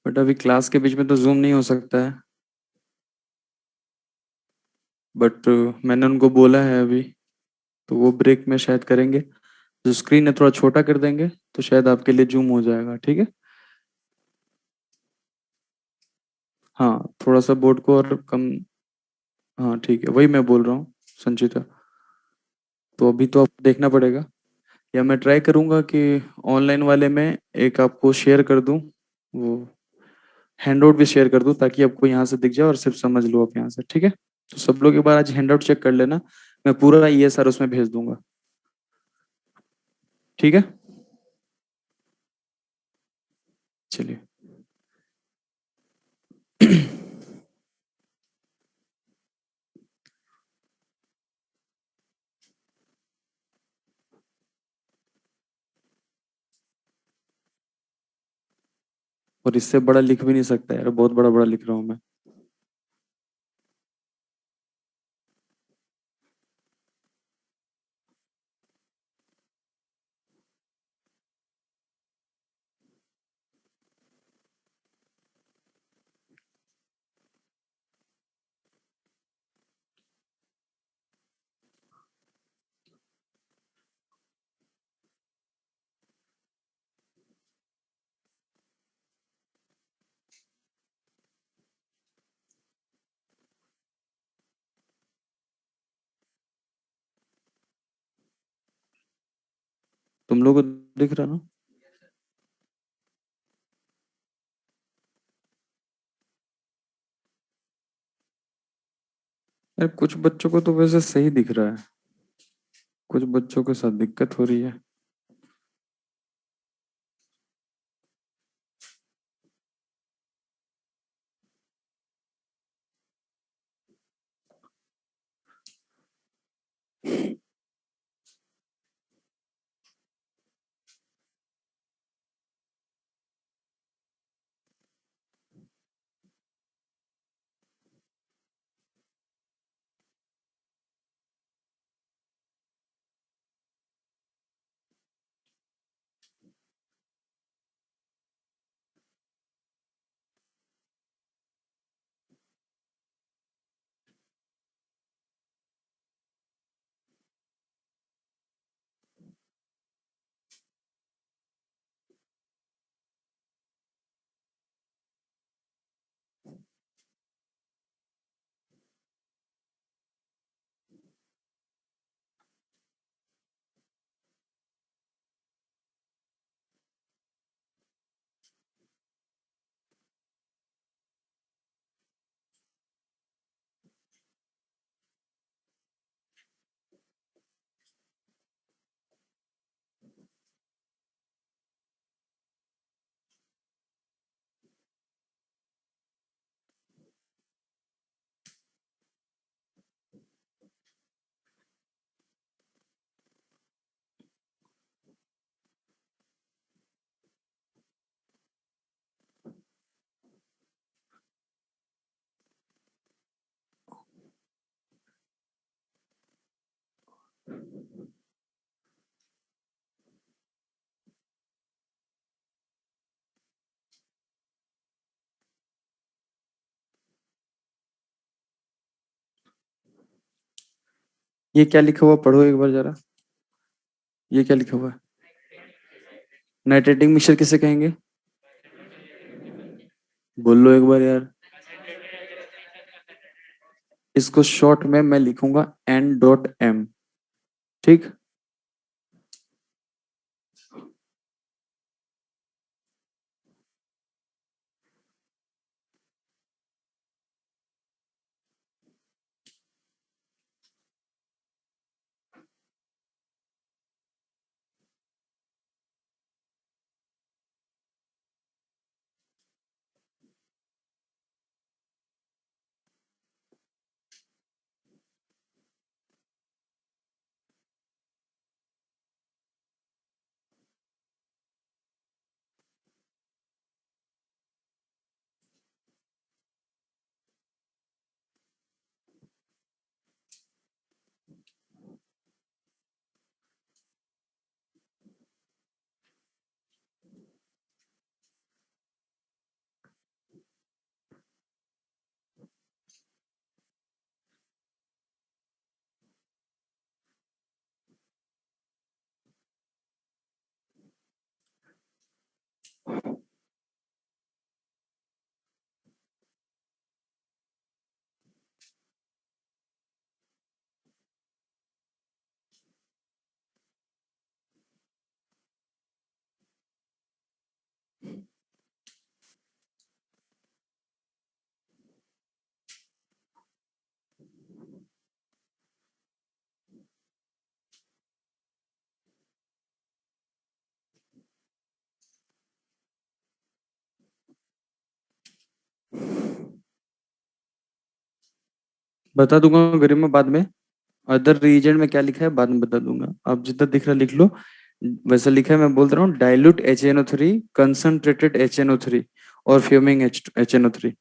बट अभी क्लास के बीच में तो जूम नहीं हो सकता है। बट मैंने उनको बोला है अभी, तो वो ब्रेक में शायद करेंगे। जो स्क्रीन है थोड़ा छोटा कर देंगे तो शायद आपके लिए जूम हो जाएगा, ठीक है। हाँ, थोड़ा सा बोर्ड को और कम। हाँ ठीक है, वही मैं बोल रहा हूँ संचिता। तो अभी तो आपको देखना पड़ेगा, या मैं ट्राई करूंगा कि ऑनलाइन वाले में एक आपको शेयर कर दूं, वो हैंडआउट भी शेयर कर दूं, ताकि आपको यहाँ से दिख जाए और सिर्फ समझ लो आप यहाँ से, ठीक है। तो सब लोग एक बार आज हैंडआउट चेक कर लेना, मैं पूरा ये सर उसमें भेज दूंगा, ठीक है। चलिए। और इससे बड़ा लिख भी नहीं सकता यार, बहुत बड़ा बड़ा लिख रहा हूँ मैं। तुम लोग को दिख रहा ना? यार कुछ बच्चों को तो वैसे सही दिख रहा है, कुछ बच्चों के साथ दिक्कत हो रही है। ये क्या लिखा हुआ, पढ़ो एक बार जरा। ये क्या लिखा हुआ है? नाइट्रेटिंग मिक्सचर किसे कहेंगे? बोल लो एक बार यार। इसको शॉर्ट में मैं लिखूंगा N.M, ठीक। बता दूंगा गरिमा बाद में। अदर रीजन में क्या लिखा है बाद में बता दूंगा, आप जितना दिख रहा लिख लो। वैसा लिखा है, मैं बोल रहा हूँ डाइल्यूट HNO3, कंसंट्रेटेड HNO3 और फ्यूमिंग HNO3।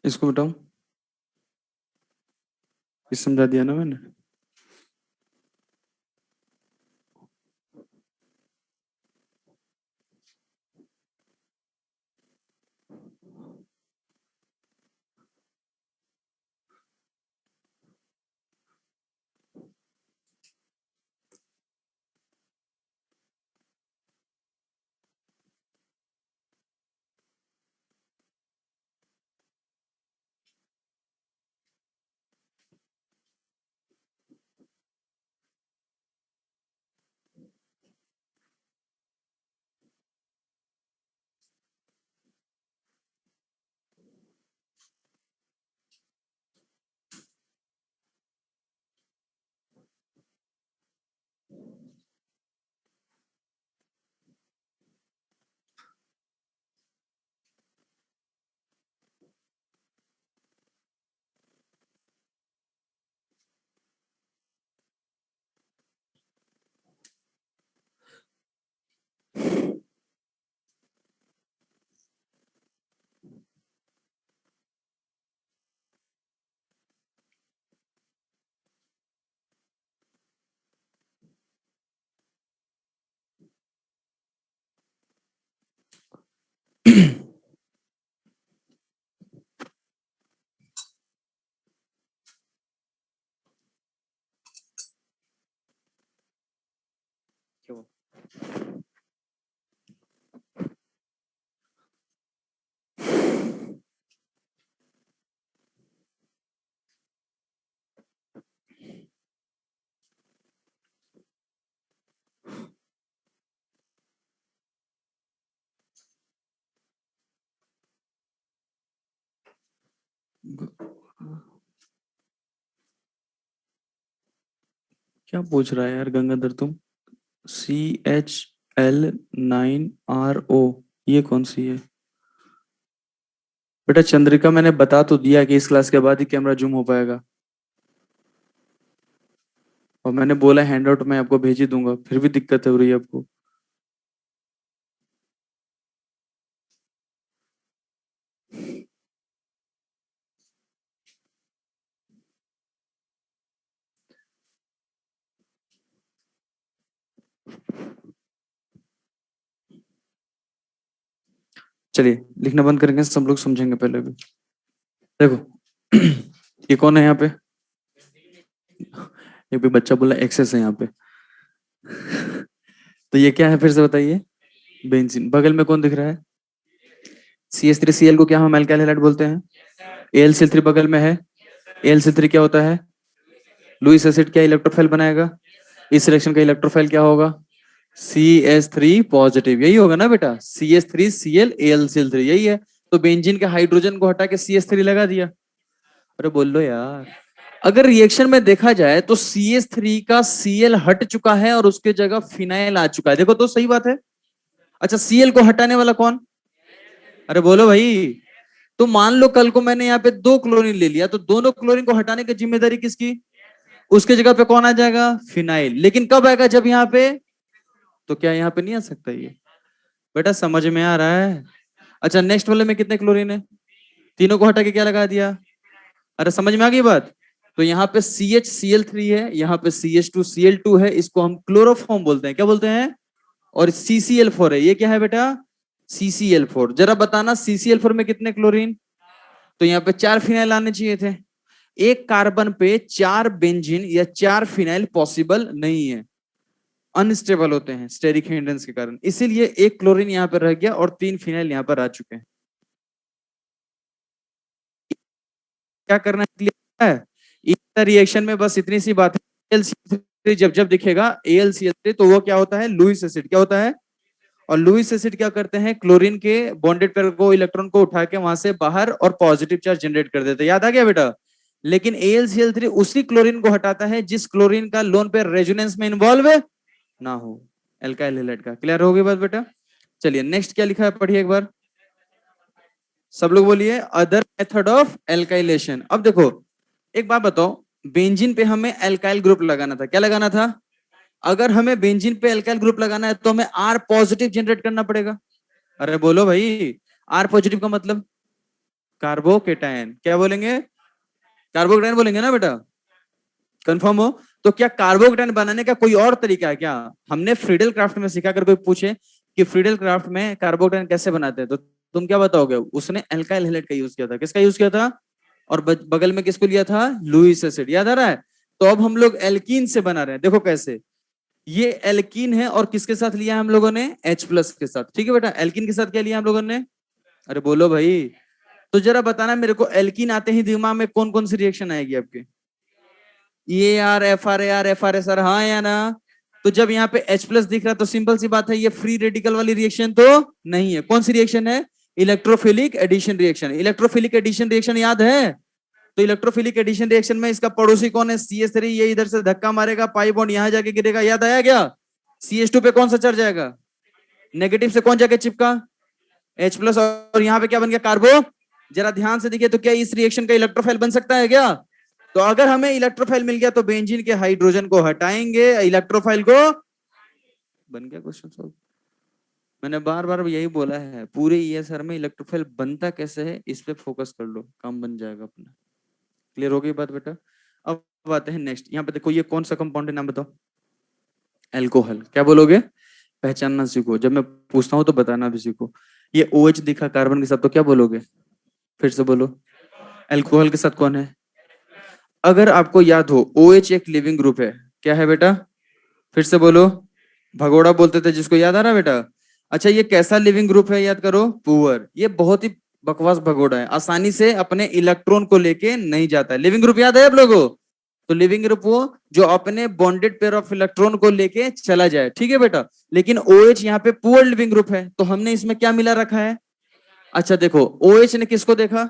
इसको बताओ, इस समझा दिया ना मैंने। क्या पूछ रहा है यार गंगाधर तुम? CHL9RO, ये कौन सी है बेटा? चंद्रिका मैंने बता तो दिया कि इस क्लास के बाद ही कैमरा जूम हो पाएगा, और मैंने बोला हैंड आउट मैं आपको भेज ही दूंगा, फिर भी दिक्कत हो रही है आपको। चलिए लिखना बंद करेंगे, सब लोग समझेंगे पहले भी। देखो ये कौन है यहाँ पे? एक भी बच्चा बोला एक्सेस है यहाँ पे। तो ये क्या है फिर से बताइए? बेंजीन। बगल में कौन दिख रहा है? CH3Cl को क्या हम अल्काइल हैलाइड बोलते हैं? AlCl3 बगल में है। AlCl3 क्या होता है? Lewis acid. क्या इलेक्ट्रोफाइल बनाएगा? इस रिएक्शन का इलेक्ट्रोफाइल क्या होगा? CH3 positive. यही होगा ना बेटा? CH3Cl AlCl3 यही है। तो बेंजीन के हाइड्रोजन को हटा के CH3 लगा दिया। अरे बोल लो यार। अगर रिएक्शन में देखा जाए तो CH3 का Cl हट चुका है और उसके जगह फिनाइल आ चुका है। देखो तो सही बात है। अच्छा, Cl को हटाने वाला कौन? अरे बोलो भाई। तो मान लो कल को मैंने यहाँ पे 2 क्लोरीन ले लिया, तो दोनों क्लोरीन को हटाने की जिम्मेदारी किसकी? उसके जगह पे कौन आ जाएगा? फिनाइल। लेकिन कब आएगा? जब यहाँ पे। तो क्या यहाँ पे नहीं आ सकता ये? बेटा समझ में आ रहा है? अच्छा, नेक्स्ट वाले में कितने क्लोरीन है? तीनों को हटा के क्या लगा दिया? अरे समझ में आ गई बात? तो यहाँ पे CHCl3 है, यहाँ पे CH2Cl2 है, इसको हम क्लोरोफॉर्म बोलते हैं। क्या बोलते हैं? और CCl4 है, ये क्या है बेटा? CCl4। जरा बताना CCl4 में कितने क्लोरीन? तो यहाँ पे 4 फिनाइल आने चाहिए थे। एक कार्बन पे 4 बेंजीन या 4 फिनाइल पॉसिबल नहीं है, अनस्टेबल होते हैं स्टेरिक हिंड्रेंस के कारण। इसीलिए एक क्लोरीन यहाँ पर रह गया और 3 फिनाइल यहाँ पर आ चुके हैं। क्या करना है? इस रिएक्शन में बस इतनी सी बात है। AlCl3 जब जब दिखेगा AlCl3 तो वो क्या होता है? Lewis acid. क्या होता है? और लुईस एसिड क्या करते हैं? क्लोरीन के बॉन्डेड पेयर को, इलेक्ट्रॉन को उठा के वहां से बाहर और पॉजिटिव चार्ज जनरेट कर देते हैं। याद आ गया बेटा? लेकिन AlCl3 उसी क्लोरीन को हटाता है जिस क्लोरीन का लोन पेयर रेजोनेंस में इन्वॉल्व ना हो, एल्काइल हैलाइड का। क्लियर हो गई बात बेटा? चलिए नेक्स्ट क्या लिखा है पढ़िए एक बार, सब लोग बोलिए। Other method of alkylation. अब देखो एक बात बताओ, बेंजीन पे हमें एल्काइल ग्रुप लगाना था। क्या लगाना था? अगर हमें बेंजीन पे एल्काइल ग्रुप लगाना है तो हमें R पॉजिटिव जनरेट करना पड़ेगा। अरे बोलो भाई। R पॉजिटिव का मतलब कार्बोकेटायन। क्या बोलेंगे? कार्बोकेटायन बोलेंगे ना बेटा? कंफर्म हो? तो क्या कार्बोकेटायन बनाने का कोई और तरीका है क्या? हमने फ्रीडल क्राफ्ट में सीखा। कर कोई पूछे कि फ्रीडल क्राफ्ट में कार्बोकेटायन कैसे बनाते हैं, तो तुम क्या बताओगे? उसने एल्काइल हैलाइड का यूज किया था। किसका यूज किया था? और बगल में किसको लिया था? Lewis acid. याद आ रहा है? तो अब हम लोग एल्कीन से बना रहे हैं। देखो कैसे, ये एल्कीन है और किसके साथ लिया है हम लोगों ने? H+ के साथ। ठीक है बेटा? एल्कीन के साथ क्या लिया हम लोगों ने? अरे बोलो भाई। तो जरा बताना मेरे को, एल्कीन आते ही दिमाग में कौन कौन सी रिएक्शन आएगी आपके? EAR, FR, हाँ या ना? तो जब यहाँ पे H+ दिख रहा है तो सिंपल सी बात है, ये फ्री रेडिकल वाली रिएक्शन तो नहीं है। कौन सी रिएक्शन है? Electrophilic addition reaction. Electrophilic addition reaction याद है? तो इलेक्ट्रोफिलिक एडिशन रिएक्शन में इसका पड़ोसी कौन है? CH3। ये इधर से धक्का मारेगा, पाई बॉन्ड यहां जाके गिरेगा। याद आया क्या? CH2 पे कौन सा चढ़ जाएगा? नेगेटिव से कौन जाके चिपका? H+। और यहाँ पे क्या बन गया? कार्बो। जरा ध्यान से देखिए, तो क्या इस रिएक्शन का इलेक्ट्रोफाइल बन सकता है क्या? तो अगर हमें इलेक्ट्रोफाइल मिल गया तो बेंजीन के हाइड्रोजन को हटाएंगे, इलेक्ट्रोफाइल को। बन गया क्वेश्चन सॉल्व। मैंने बार बार यही बोला है, पूरे ESR में इलेक्ट्रोफाइल बनता कैसे है इस पे फोकस कर लो, काम बन जाएगा अपना। क्लियर हो गई बात बेटा? अब आते हैं नेक्स्ट। यहाँ पे देखो, ये कौन सा कंपाउंड है, नाम बताओ। एल्कोहल। क्या बोलोगे? पहचानना सीखो, जब मैं पूछता हूं तो बताना भी सीखो। ये OH दिखा कार्बन के साथ, तो क्या बोलोगे? फिर से बोलो। एल्कोहल के साथ कौन है? अगर आपको याद हो, OH एक लिविंग ग्रुप है। क्या है बेटा? फिर से बोलो। भगोड़ा बोलते थे जिसको, याद आ रहा बेटा? अच्छा, ये कैसा लिविंग ग्रुप है? याद करो, पुअर। ये बहुत ही बकवास भगोड़ा है, आसानी से अपने इलेक्ट्रॉन को लेके नहीं जाता है। लिविंग ग्रुप याद है आप लोगों? तो लिविंग ग्रुप वो जो अपने बॉन्डेड पेयर ऑफ इलेक्ट्रॉन को लेके चला जाए। ठीक है बेटा? लेकिन OH यहाँ पे पुअर लिविंग ग्रुप है, तो हमने इसमें क्या मिला रखा है? अच्छा देखो, OH ने किसको देखा?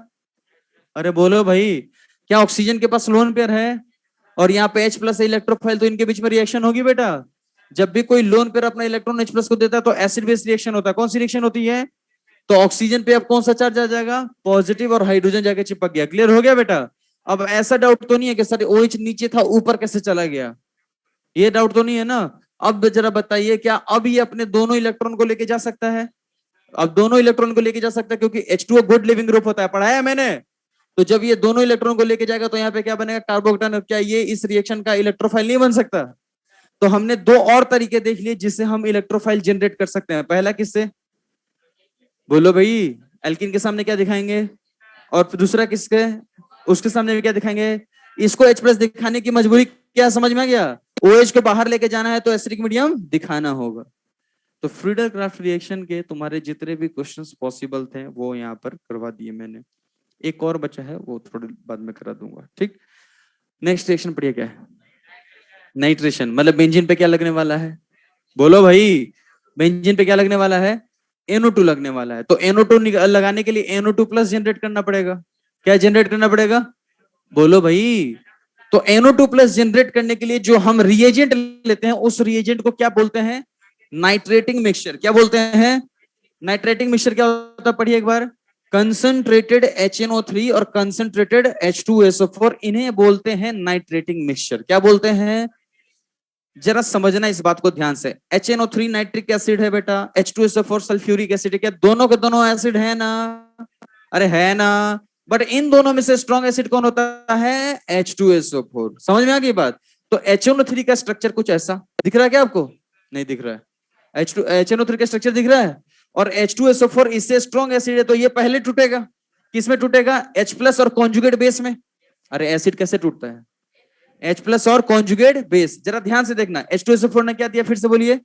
अरे बोलो भाई। क्या ऑक्सीजन के पास लोन पेयर है और यहाँ पे H+ इलेक्ट्रोफाइल, तो इनके बीच में रिएक्शन होगी बेटा। जब भी कोई लोन पेयर अपना इलेक्ट्रॉन H+ को देता है तो एसिड बेस रिएक्शन होता है। कौन सी रिएक्शन होती है? तो ऑक्सीजन पे अब कौन सा चार्ज आ जाएगा? पॉजिटिव, और हाइड्रोजन जाके चिपक गया। क्लियर हो गया बेटा? अब ऐसा डाउट तो नहीं है कि सर OH नीचे था ऊपर कैसे चला गया, ये डाउट तो नहीं है ना? अब जरा बताइए, क्या अब ये अपने दोनों इलेक्ट्रॉन को लेके जा सकता है? अब दोनों इलेक्ट्रॉन को लेके जा सकता है क्योंकि H2O गुड लिविंग ग्रुप होता है, पढ़ाया है मैंने। तो जब ये दोनों इलेक्ट्रॉन को लेके जाएगा तो यहाँ पे क्या बनेगा? कार्बोकेटायन। क्या ये इस रिएक्शन का इलेक्ट्रोफाइल नहीं बन सकता? तो हमने 2 और तरीके देख लिए जिससे हम इलेक्ट्रोफाइल जनरेट कर सकते हैं। पहला किससे? बोलो भाई। एल्किन के सामने क्या दिखाएंगे? और फिर दूसरा किसके? उसके सामने भी क्या दिखाएंगे? इसको H+ दिखाने की मजबूरी क्या समझ में आ गया? OH को बाहर लेके जाना है तो एसिडिक मीडियम दिखाना होगा। तो फ्रीडल क्राफ्ट रिएक्शन के तुम्हारे जितने भी क्वेश्चंस पॉसिबल थे वो यहाँ पर करवा दिए मैंने। एक और बचा है वो थोड़ी बाद में करा दूंगा, ठीक। नेक्स्ट रिएक्शन पढ़िए, क्या है? नाइट्रेशन। मतलब बेंजीन पे क्या लगने वाला है? बोलो भाई, बेंजीन पे क्या लगने वाला है? NO2 लगने वाला है। तो NO2 लगाने के लिए NO2 प्लस जनरेट करना पड़ेगा। क्या जनरेट करना पड़ेगा? बोलो भाई। तो NO2 प्लस जनरेट करने के लिए जो हम रिएजेंट लेते हैं उस रिएजेंट को क्या बोलते हैं? Nitrating mixture. क्या बोलते हैं? नाइट्रेटिंग मिक्सचर क्या होता है? पढ़िए एक बार। कंसंट्रेटेड HNO3 और कंसंट्रेटेड H2SO4, इन्हें बोलते हैं नाइट्रेटिंग मिक्सचर। क्या बोलते हैं? जरा समझना इस बात को ध्यान से। HNO3 नाइट्रिक एसिड है बेटा, H2SO4 सल्फ्यूरिक एसिड है। क्या दोनों के दोनों एसिड है ना? अरे है ना। बट इन दोनों में से स्ट्रॉन्ग एसिड कौन होता है? H2SO4। समझ में आ गई बात? तो HNO3 का स्ट्रक्चर कुछ ऐसा दिख रहा है क्या आपको? नहीं दिख रहा है। HNO3 का स्ट्रक्चर दिख रहा है और H2SO4 इससे स्ट्रॉन्ग एसिड है, तो ये पहले टूटेगा। किसमें टूटेगा? H प्लस और कॉन्जुगेट बेस में। अरे एसिड कैसे टूटता है? H प्लस और कॉन्जुगेट बेस। जरा ध्यान से देखना, H2SO4 ने क्या दिया? फिर से बोलिए।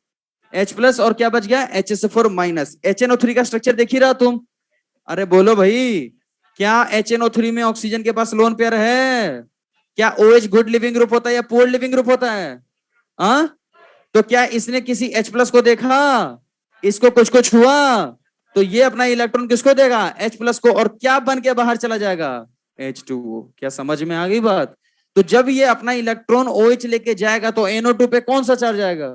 H प्लस और क्या बच गया? HSO4 minus. HNO3 का स्ट्रक्चर देख ही रहा तुम? अरे बोलो भाई, क्या HNO3 में ऑक्सीजन के पास लोन पेयर है? क्या OH गुड लिविंग ग्रुप होता है या पुअर लिविंग ग्रुप होता है? हाँ? तो क्या इसने किसी H प्लस को देखा? इसको कुछ कुछ हुआ तो ये अपना इलेक्ट्रॉन किसको देगा? H प्लस को। और क्या बन के बाहर चला जाएगा? H2O। क्या समझ में आ गई बात? तो जब ये अपना इलेक्ट्रॉन OH लेके जाएगा तो NO2 पे कौन सा चार्ज आएगा?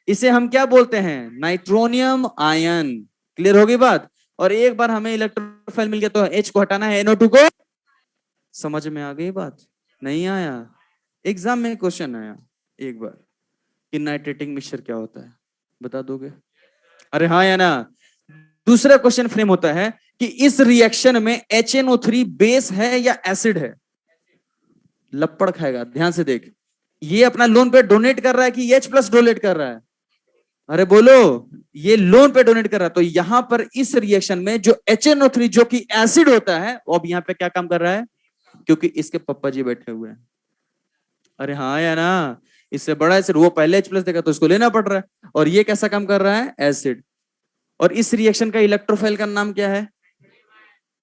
इसे हम क्या बोलते हैं? Nitronium ion. क्लियर होगी बात? और एक बार हमें इलेक्ट्रोफाइल मिल गया तो H को हटाना है, NO2 को। समझ में आ गई बात? नहीं आया? एग्जाम में क्वेश्चन आया एक बार कि नाइट्रेटिंग मिक्सचर क्या होता है, बता दोगे? अरे हाँ या ना? दूसरा क्वेश्चन फ्रेम होता है कि इस रिएक्शन में HNO3 बेस है या एसिड है? लपड़ खाएगा, ध्यान से देख। ये अपना लोन पे डोनेट कर रहा है कि H प्लस डोनेट कर रहा है? अरे बोलो, ये लोन पे डोनेट कर रहा है। तो यहां पर इस रिएक्शन में जो HNO3 जो कि एसिड होता है वो अब यहां पे क्या काम कर रहा है? क्योंकि इसके पप्पा जी बैठे हुए हैं। अरे हाँ या ना? इससे बड़ा एसिड वो पहले H प्लस देगा तो इसको लेना पड़ रहा है। और ये कैसा काम कर रहा है? एसिड। और इस रिएक्शन का इलेक्ट्रोफाइल का नाम क्या है?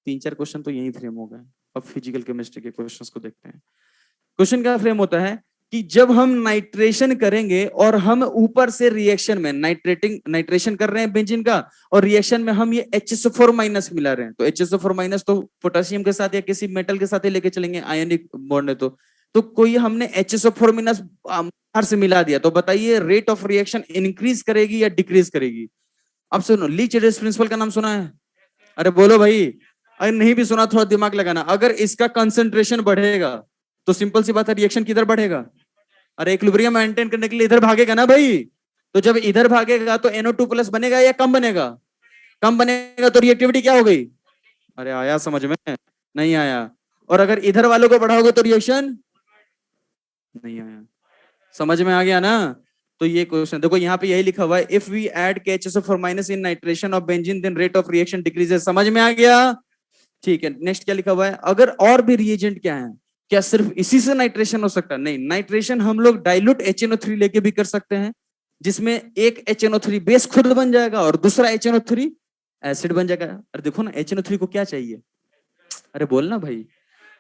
3-4 क्वेश्चन तो यही फ्रेम हो गए। अब फिजिकल केमिस्ट्री के क्वेश्चंस को देखते हैं। क्वेश्चन का फ्रेम होता है कि जब हम नाइट्रेशन करेंगे और हम ऊपर से रिएक्शन में नाइट्रेशन कर रहे हैं बेंजीन का, और रिएक्शन में हम ये HSO4 माइनस मिला रहे हैं, तो HSO4 माइनस तो पोटेशियम के साथ या किसी मेटल के साथ ही लेके चलेंगे, आयनिक बॉन्ड है तो कोई हमने HSO4 माइनस बाहर से मिला दिया, तो बताइए रेट ऑफ रिएक्शन इंक्रीज करेगी या डिक्रीज करेगी? अब सुनो, लीच प्रिंसिपल का नाम सुना है? अरे बोलो भाई, अगर नहीं भी सुना थोड़ा दिमाग लगाना। अगर इसका कंसंट्रेशन बढ़ेगा तो सिंपल सी बात है, रिएक्शन किधर बढ़ेगा? अरे इक्विलिब्रियम मेंटेन करने के लिए इधर भागेगा ना भाई। तो जब इधर भागेगा तो NO2 प्लस बनेगा या कम बनेगा? कम बनेगा तो रिएक्टिविटी क्या हो गई? अरे आया समझ में? नहीं आया? और अगर इधर वालों को बढ़ाओगे तो रिएक्शन नहीं आया। समझ में आ गया ना? तो ये क्वेश्चन देखो, यहाँ पे यही लिखा हुआ है, if we add KHSO4 minus in nitration of benzene then rate of reaction decreases. समझ में आ गया? ठीक है, नेक्स्ट क्या लिखा हुआ है? अगर और भी रिएजेंट क्या है, क्या सिर्फ इसी से नाइट्रेशन हो सकता है? नहीं, नाइट्रेशन हम लोग डाइल्यूट HNO3 लेके भी कर सकते हैं, जिसमें एक HNO3 बेस खुद बन जाएगा और दूसरा HNO3 एसिड बन जाएगा। अरे देखो ना, HNO3 को क्या चाहिए? अरे बोलना भाई।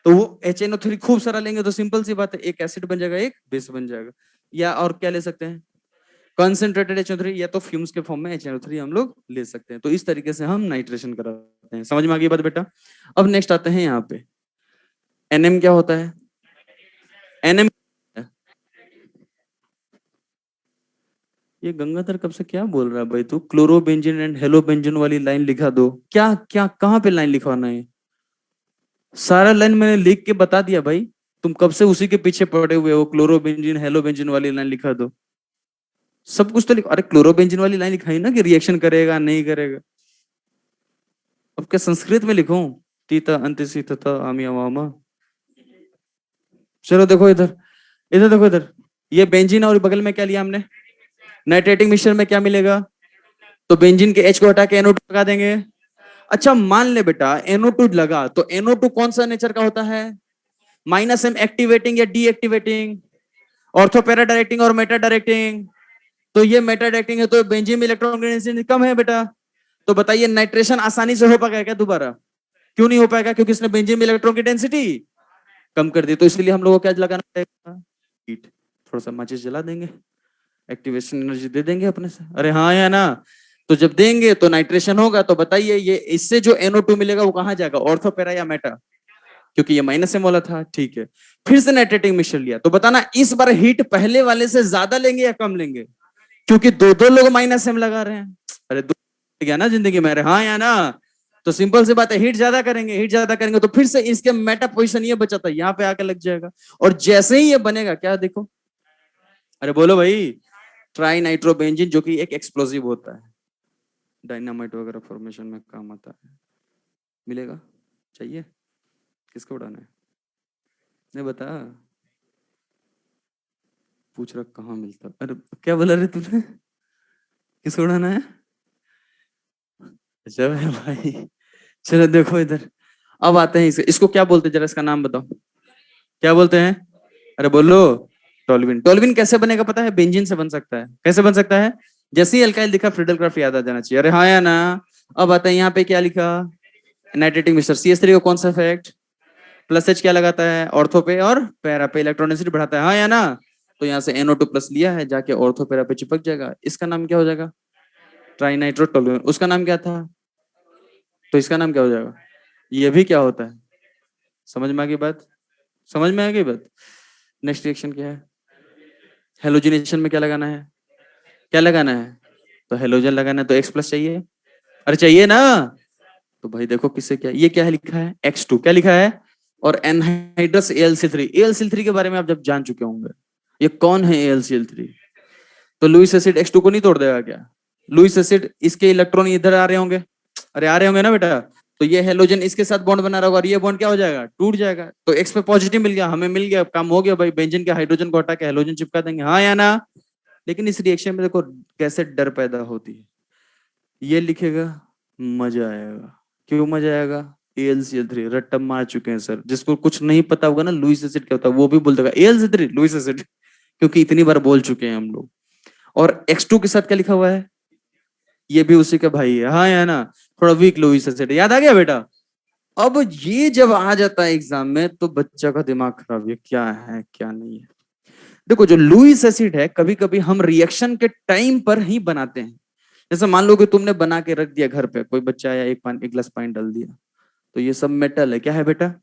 तो वो HNO3 खूब सारा लेंगे तो सिंपल सी बात है, एक एसिड बन जाएगा, एक बेस बन जाएगा। या और क्या ले सकते हैं? कंसंट्रेटेड HNO3 या तो फ्यूम्स के फॉर्म में HNO3 हम लोग ले सकते हैं। तो इस तरीके से हम नाइट्रेशन कराते हैं। समझ में आ गई बात बेटा? अब नेक्स्ट आते हैं यहाँ पे, NM क्या होता है? NM, ये गंगाधर कब से क्या बोल रहा है भाई तू? क्लोरोबेंजीन एंड हेलोबेंजीन वाली लाइन लिखा दो। क्या क्या कहाँ पे लाइन लिखवाना है? सारा लाइन मैंने लिख के बता दिया भाई, तुम कब से उसी के पीछे पड़े हुए हो। क्लोरोबेंजीन हेलोबेंजीन वाली लाइन लिखा दो, सब कुछ तो लिखो। अरे क्लोरोबेंजीन वाली लाइन लिखाई ना कि रिएक्शन करेगा नहीं करेगा। अब क्या संस्कृत में लिखूं? तीता अंत्यसितता आमिया वामा। चलो देखो इधर, इधर देखो इधर, ये बेंजीन और बगल में क्या लिया हमने? नाइट्रेटिंग मिक्सचर में क्या मिलेगा? तो बेंजीन के H को हटा के NO2 लगा देंगे। अच्छा मान ले बेटा NO2 लगा, तो NO2 कौन सा नेचर का होता है? -M एक्टिवेटिंग या डीएक्टिवेटिंग? ऑर्थो पैरा डायरेक्टिंग और मेटा डायरेक्टिंग। तो ये मेटा डायरेक्टिंग है तो बेंजीन में इलेक्ट्रॉन डेंसिटी कम है बेटा। तो बताइए नाइट्रेशन आसानी से हो पाएगा क्या दोबारा? क्यों नहीं हो पाएगा? क्योंकि इसने बेंजीन में इलेक्ट्रॉन की डेंसिटी कम कर दी। तो इसलिए हम लोगों को क्या लगाना पड़ेगा? हीट। थोड़ा सा माचिस जला देंगे, एक्टिवेशन एनर्जी दे देंगे अपने से। अरे हाँ या ना? तो जब देंगे तो नाइट्रेशन होगा। तो बताइए ये इससे जो NO2 मिलेगा वो कहां जाएगा? ऑर्थो पैरा या मेटा? क्योंकि ये माइनस में वाला था। ठीक है, फिर से नाइट्रेटिंग मिक्सचर लिया। तो बताना इस बार हीट पहले वाले से ज्यादा लेंगे या कम लेंगे? क्योंकि दो दो लोग माइनस में लगा रहे हैं। अरे दो गया ना जिंदगी में। अरे हाँ या ना? तो सिंपल सी बात है, हीट ज्यादा करेंगे, हीट ज्यादा करेंगे तो फिर से इसके मेटा पोजीशन ये बचा था यहाँ पे आके लग जाएगा। और जैसे ही ये बनेगा क्या देखो, अरे बोलो भाई, ट्राई नाइट्रोबेंजीन, जो कि एक एक्सप्लोसिव होता है, डायनामाइट वगैरह फॉर्मेशन में काम आता है। मिलेगा? चाहिए? किसको उड़ाना है? नहीं बता, पूछ रहा कहाँ मिलता। अरे क्या बोला रे तूने? किसको उड़ाना है? अच्छा है भाई। चलो देखो इधर, अब आते हैं इसको क्या बोलते हैं, जरा इसका नाम बताओ, क्या बोलते हैं? अरे बोलो। टोल्यूइन। टोल्यूइन कैसे बनेगा पता है? बेंजीन से बन सकता है। कैसे बन सकता है? जैसे ही अल्काइल दिखा फ्रीडल क्राफ्ट याद आ जाना चाहिए। अरे हाँ या ना? अब आता है यहाँ पे क्या लिखा, नाइट्रेटिंग मिक्सचर। CH3 का कौन सा इफेक्ट? प्लस H क्या लगाता है? ऑर्थो पे और पैरा पे इलेक्ट्रॉन डेंसिटी बढ़ाता है। हाँ या ना? तो यहाँ से NO2 प्लस लिया है, जाके ऑर्थो पैरा पे चिपक जाएगा। इसका नाम क्या हो जाएगा? ट्राइनाइट्रोटोलुएन। उसका नाम क्या था? तो इसका नाम क्या हो जाएगा? ये भी क्या होता है? समझ में आ गई बात? समझ में आ गई बात? नेक्स्ट रिएक्शन क्या है? हेलोजिनेशन में क्या लगाना है? क्या लगाना है? तो हेलोजन लगाना है तो X प्लस चाहिए। अरे चाहिए ना? तो भाई देखो किससे क्या, ये क्या है लिखा है? X2। क्या लिखा है? और एनहाइड्रस AlCl3। AlCl3 के बारे में आप जब जान चुके होंगे। ये कौन है AlCl3? तो लुईस एसिड X2 को नहीं तोड़ देगा क्या? लुईस एसिड, इसके इलेक्ट्रॉन इधर आ रहे होंगे। अरे आ रहे होंगे ना बेटा? तो ये हेलोजन इसके साथ बॉन्ड बना रहा होगा और ये बॉन्ड क्या हो जाएगा? टूट जाएगा। तो X पे पॉजिटिव मिल गया, हमें मिल गया, काम हो गया भाई। बेंजीन के हाइड्रोजन को हटा के हेलोजन चिपका देंगे। हाँ या ना? लेकिन इस रिएक्शन में देखो कैसे डर पैदा होती है। ये लिखेगा, मजा आएगा। क्यों मजा आएगा? AlCl3 रट्टा मार चुके हैं सर। जिसको कुछ नहीं पता होगा ना लुईस एसिड क्या होता है, वो भी बोल देगा AlCl3 लुईस एसिड, क्योंकि इतनी बार बोल चुके हैं हम लोग। और X2 के साथ क्या लिखा हुआ है? ये भी उसी का भाई है। हाँ या ना? थोड़ा वीक लुईस एसिड, याद आ गया बेटा? अब ये जब आ जाता है एग्जाम में तो बच्चा का दिमाग खराब, ये क्या है क्या नहीं है। देखो जो लुईस एसिड है, कभी कभी हम रिएक्शन के टाइम पर ही बनाते हैं। जैसे मान लो कि तुमने बना के रख दिया घर पे, कोई बच्चा आया, एक गिलास पानी डाल दिया, तो ये सब मेटल है। क्या है बेटा?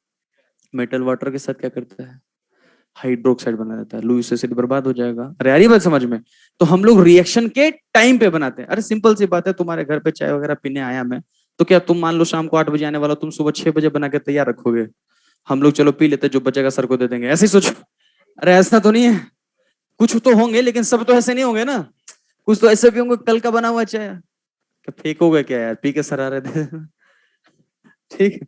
मेटल वाटर के साथ क्या करता है? हाइड्रोक्साइड बना देता है। लुईस एसिड बर्बाद हो जाएगा। अरे यार ये बात समझ में? तो हम लोग रिएक्शन के टाइम पे बनाते हैं। अरे सिंपल सी बात है, तुम्हारे घर पे चाय वगैरह पीने आया मैं, तो क्या तुम मान लो शाम को 8 बजे आने वाला, तुम सुबह 6 बजे बना के तैयार रखोगे? हम लोग चलो पी लेते, जो बचेगा सर को दे देंगे, ऐसे ही सोचो। अरे ऐसा तो नहीं है। कुछ तो होंगे लेकिन सब तो ऐसे नहीं होंगे ना। कुछ तो ऐसे भी होंगे, कल का बना हुआ चाय क्या फेंकोगे क्या यार, पी के सर आ रहे थे। ठीक है।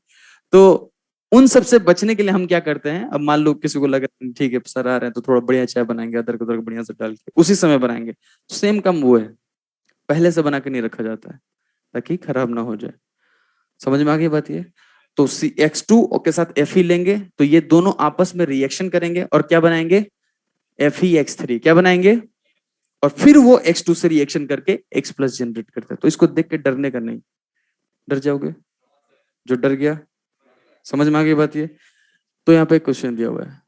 तो उन सब से बचने के लिए हम क्या करते हैं, अब मान लो किसी को लगा ठीक है सर आ रहे हैं तो थोड़ा बढ़िया चाय बनाएंगे, अदरक अदरक बढ़िया से डाल के उसी समय बनाएंगे। सेम काम वो है, पहले से बना के नहीं रखा जाता है ताकि खराब ना हो जाए। समझ में आ गई बात? ये तो X2 के साथ Fe लेंगे तो ये दोनों आपस में रिएक्शन करेंगे और क्या बनाएंगे? FeX3। क्या बनाएंगे? और फिर वो X2 से रिएक्शन करके X प्लस जनरेट करते हैं। तो इसको देख के डरने का नहीं। डर जाओगे? जो डर गया, समझ में आ गई बात? ये तो यहाँ पे एक क्वेश्चन दिया हुआ है,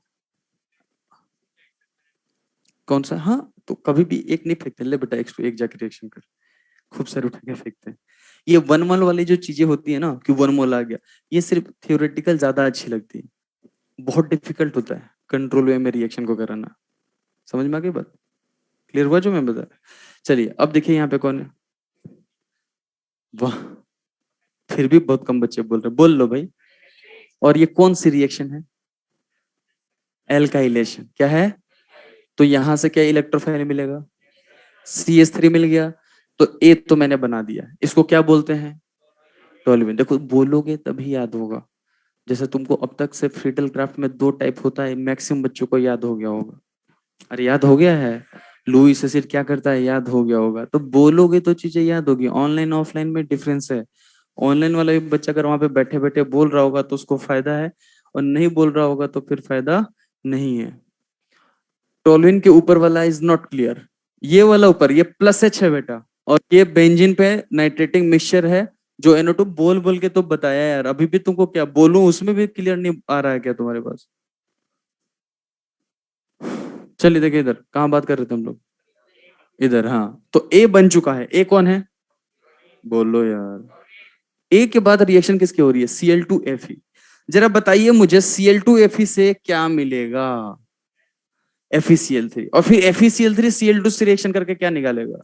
कौन सा? हाँ तो कभी भी एक नहीं फेंकते, ले बेटा X2 एक जाके रिएक्शन कर, खूब सारे उठा के फेंकते हैं। ये वन मोल वाली जो चीजें होती है ना, कि वन मोल आ गया, ये सिर्फ थियोरेटिकल ज्यादा अच्छी लगती है, बहुत डिफिकल्ट होता है कंट्रोल वे में रिएक्शन को कराना। समझ में आ गई बात? क्लियर हुआ जो मैं बता? चलिए अब देखिए यहाँ पे कौन है। वाह, फिर भी बहुत कम बच्चे बोल रहे, बोल लो भाई। और ये कौन सी रिएक्शन है? एल्काइलेशन। क्या है? तो यहां से क्या इलेक्ट्रोफाइल मिलेगा? CH3 मिल गया। तो ए तो मैंने बना दिया, इसको क्या बोलते हैं? टोल्यूइन। देखो बोलोगे तभी याद होगा। जैसे तुमको अब तक से फ्रीडल क्राफ्ट में 2 टाइप होता है, मैक्सिमम बच्चों को याद हो गया होगा। अरे याद हो गया है। लुईस एसिड क्या करता है, याद हो गया होगा। तो बोलोगे तो चीजें याद होगी। ऑनलाइन ऑफलाइन में डिफरेंस है। ऑनलाइन वाला भी बच्चा अगर वहां पे बैठे बैठे बोल रहा होगा तो उसको फायदा है, और नहीं बोल रहा होगा तो फिर फायदा नहीं है। टोलुइन के ऊपर वाला इज नॉट क्लियर, ये वाला ऊपर, ये प्लस एच है बेटा, और ये बेंजीन पे नाइट्रेटिंग मिक्सचर है जो NO2 बोल बोल के तो बताया यार, अभी भी तुमको क्या बोलूं, उसमें भी क्लियर नहीं आ रहा है क्या तुम्हारे पास? चलिए देखिए इधर कहाँ बात कर रहे थे हम लोग, इधर, हाँ। तो ए बन चुका है, ए कौन है? बोलो यार, ए के बाद रिएक्शन किसकी हो रही है? Cl2Fe। जरा बताइए मुझे Cl2Fe से क्या मिलेगा? FeCl3, और फिर FeCl3 Cl2 से रिएक्शन करके क्या निकालेगा?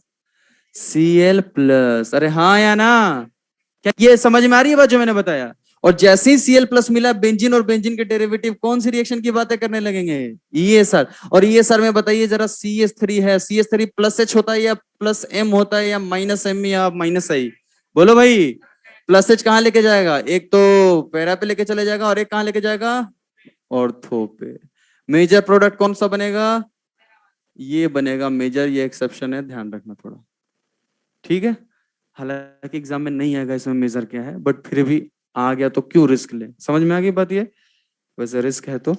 Cl plus. अरे हाँ या ना? क्या ये समझ में आ रही है बात जो मैंने बताया? और जैसे ही Cl प्लस मिला, बेंजीन और बेंजीन के डेरिवेटिव कौन सी रिएक्शन की बातें करने लगेंगे? ESR। और ESR में बताइए जरा, CH3 है, CH3 प्लस H होता है या प्लस M होता है या माइनस M या माइनस I? बोलो भाई। प्लस H कहाँ लेके जाएगा? एक तो पैरा पे लेके चले जाएगा, और एक कहाँ लेके जाएगा? ऑर्थो पे। मेजर प्रोडक्ट कौन सा बनेगा? ये बनेगा मेजर, ये एक्सेप्शन है, ध्यान रखना थोड़ा, ठीक है? हालांकि एग्जाम में नहीं आएगा इसमें मेजर क्या है, बट फिर भी आ गया तो क्यों रिस्क ले, समझ में आ गई बात ये? वैसे रिस्क है तो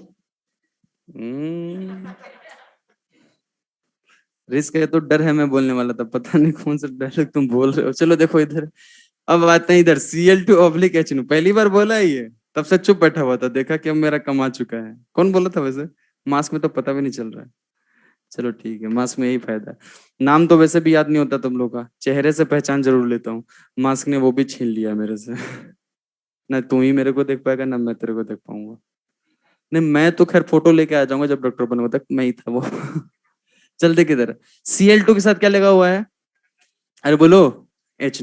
रिस्क है तो डर है, मैं बोलने वाला था, पता नहीं कौन सा डायलॉग तुम बोल रहे हो। चलो देखो इधर, अब आते हैं इधर, Cl2/H2। पहली बार बोला है ये, तब से चुप बैठा हुआ था, देखा कि अब मेरा कमा चुका है। कौन बोला था वैसे? मास्क में तो पता भी नहीं चल रहा है। चलो ठीक है, मास्क में यही फायदा है, नाम तो वैसे भी याद नहीं होता तुम लोग का, चेहरे से पहचान जरूर लेता हूँ। मास्क ने वो भी छीन लिया मेरे से। ना तू ही मेरे को देख पाएगा, ना मैं तेरे को देख पाऊंगा। नहीं, मैं तो खैर फोटो लेके आ जाऊंगा जब डॉक्टर बनूंगा, तक मैं ही था वो। चल देख इधर, Cl2 के साथ क्या लगा हुआ है? अरे बोलो। H।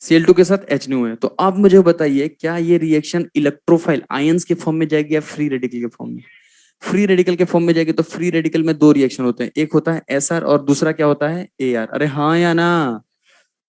Cl2 के साथ H है, तो आप मुझे बताइए क्या ये रिएक्शन इलेक्ट्रोफाइल आयंस के फॉर्म में जाएगी या फ्री रेडिकल के फॉर्म में? फ्री रेडिकल के फॉर्म में जाएगी। तो फ्री रेडिकल में दो रिएक्शन होते हैं, एक होता है SR और दूसरा क्या होता है? AR। अरे हाँ या ना?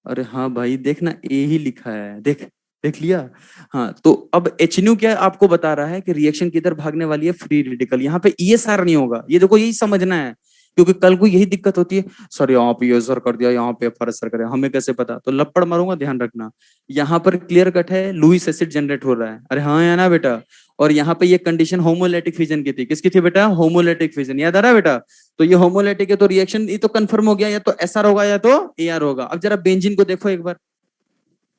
अरे हाँ भाई, देखना ए ही लिखा है, देख, देख लिया? हाँ, तो अब HNU क्या आपको बता रहा है कि रिएक्शन किधर भागने वाली है? Free radical. यहाँ पे ESR नहीं होगा, ये देखो यही समझना है, क्योंकि कल को यही दिक्कत होती है, सर यहाँ पे ESR कर दिया, यहाँ पे FR कर दिया, हमें कैसे पता? तो लपड़ मारूंगा, ध्यान रखना। यहाँ पर क्लियर कट है, लुईस एसिड जनरेट हो रहा है, अरे हाँ या ना बेटा? और यहाँ पे ये कंडीशन होमोलेटिक फिजन की थी, किसकी थी बेटा? होमोलेटिक फिजन, याद आ रहा है बेटा? तो ये होमोलेटिक है, तो रिएक्शन ये तो कंफर्म हो गया, या तो SR होगा या तो AR होगा। अब जरा बेंजीन को देखो एक बार,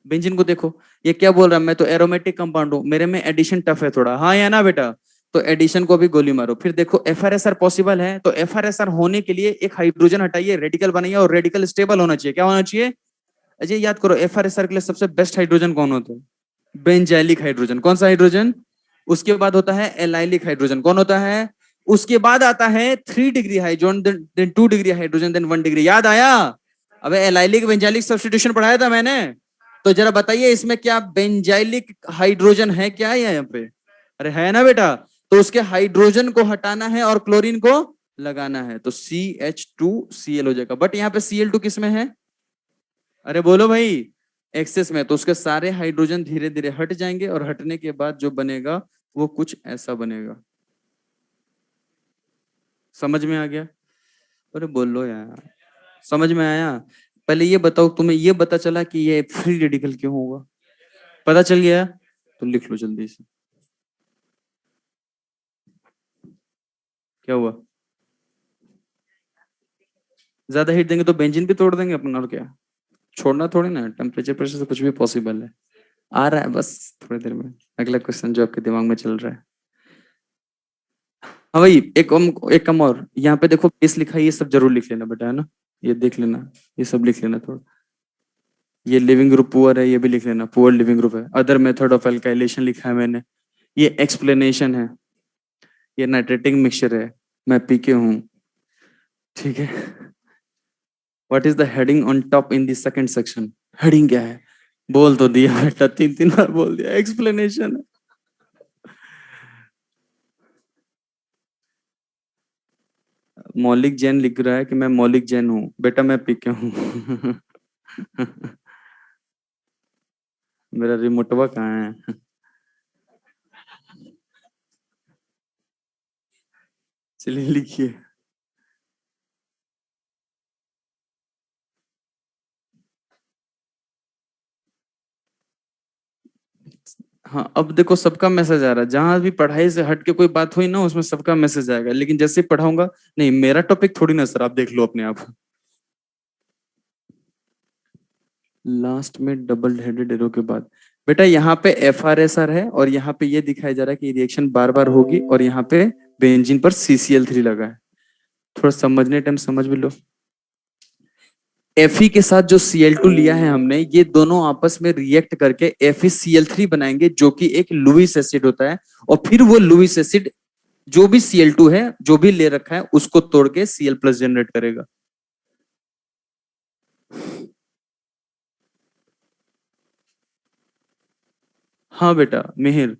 बेंजीन को देखो, ये क्या बोल रहा है? मैं तो एरोमेटिक कंपाउंड हूं, मेरे में एडिशन टफ है थोड़ा, हाँ या ना बेटा? तो एडिशन को भी गोली मारो। फिर देखो FRSR पॉसिबल है, तो FRSR होने के लिए एक हाइड्रोजन हटाइए, रेडिकल बनाइए, और रेडिकल स्टेबल होना चाहिए। क्या होना चाहिए? अजय याद करो, FRSR के लिए सबसे बेस्ट हाइड्रोजन कौन होता है? Benzylic hydrogen. कौन सा हाइड्रोजन? उसके बाद होता है एलाइलिक हाइड्रोजन। कौन होता है? उसके बाद आता है 3 degree hydrogen, then 2 degree hydrogen, then 1 degree. याद आया? अबे एलाइलिक बेंजाइलिक सब्स्टिट्यूशन पढ़ाया था मैंने। तो जरा बताइए इसमें क्या बेंजाइलिक हाइड्रोजन है क्या यहाँ पे? अरे है ना बेटा? तो उसके हाइड्रोजन को हटाना है और क्लोरीन को लगाना है, तो CH2Cl हो जाएगा। बट यहाँ पे Cl2 किस में है? अरे बोलो भाई। एक्सेस में, तो उसके सारे हाइड्रोजन धीरे धीरे हट जाएंगे, और हटने के बाद जो बनेगा वो कुछ ऐसा बनेगा। समझ में आ गया? अरे बोलो यार, समझ में आया? पहले ये बताओ, तुम्हें ये पता चला कि ये फ्री रेडिकल क्यों होगा? पता चल गया? तो लिख लो जल्दी से। क्या हुआ? ज्यादा हीट देंगे तो बेंजीन भी तोड़ देंगे अपन, और क्या? छोड़ना थोड़ी ना, टेम्परेचर प्रेशर से कुछ भी पॉसिबल है। आ रहा है बस थोड़ी देर में अगला क्वेश्चन जो आपके दिमाग में चल रहा है। हाँ भाई, एक कम और, यहाँ पे देखो बेस लिखा है, ये सब जरूर लिख लेना बेटा, है ना? ये देख लेना, ये सब लिख लेना थोड़ा। ये लिविंग ग्रुप पुअर है, ये भी लिख लेना, पुअर लिविंग ग्रुप है। अदर मेथड ऑफ एल्काइलेशन लिखा है मैंने, ये एक्सप्लेनेशन है, ये नाइट्रेटिंग मिक्सचर है, मैं पीके हूँ, ठीक है? What is the heading on top in the second section? Heading क्या है? बोल तो दिया बेटा, 3 3 बार बोल दिया, एक्सप्लेनेशन। मौलिक जैन लिख रहा है कि मैं मौलिक जैन हूँ, बेटा मैं पीके हूँ। मेरा रिमोटवा कहाँ है? चलिए लिखिए। हाँ, अब देखो सबका मैसेज आ रहा है, जहां भी पढ़ाई से हट के कोई बात हुई ना उसमें सबका मैसेज आएगा, लेकिन जैसे ही पढ़ाऊंगा, नहीं मेरा टॉपिक थोड़ी ना सर, आप देख लो अपने आप। लास्ट में डबल हेडेड एरो के बाद बेटा यहाँ पे FR SR है, और यहाँ पे ये दिखाया जा रहा है कि रिएक्शन बार बार होगी, और यहाँ पे बेंजीन पर CCl3 लगा है। थोड़ा समझने टाइम समझ भी लो। Fe के साथ जो Cl2 लिया है हमने, ये दोनों आपस में रिएक्ट करके FeCl3 बनाएंगे, जो कि एक लुईस एसिड होता है। और फिर वो लुईस एसिड जो भी Cl2 है, जो भी ले रखा है, उसको तोड़ के Cl+ जनरेट करेगा। हाँ बेटा मिहिर,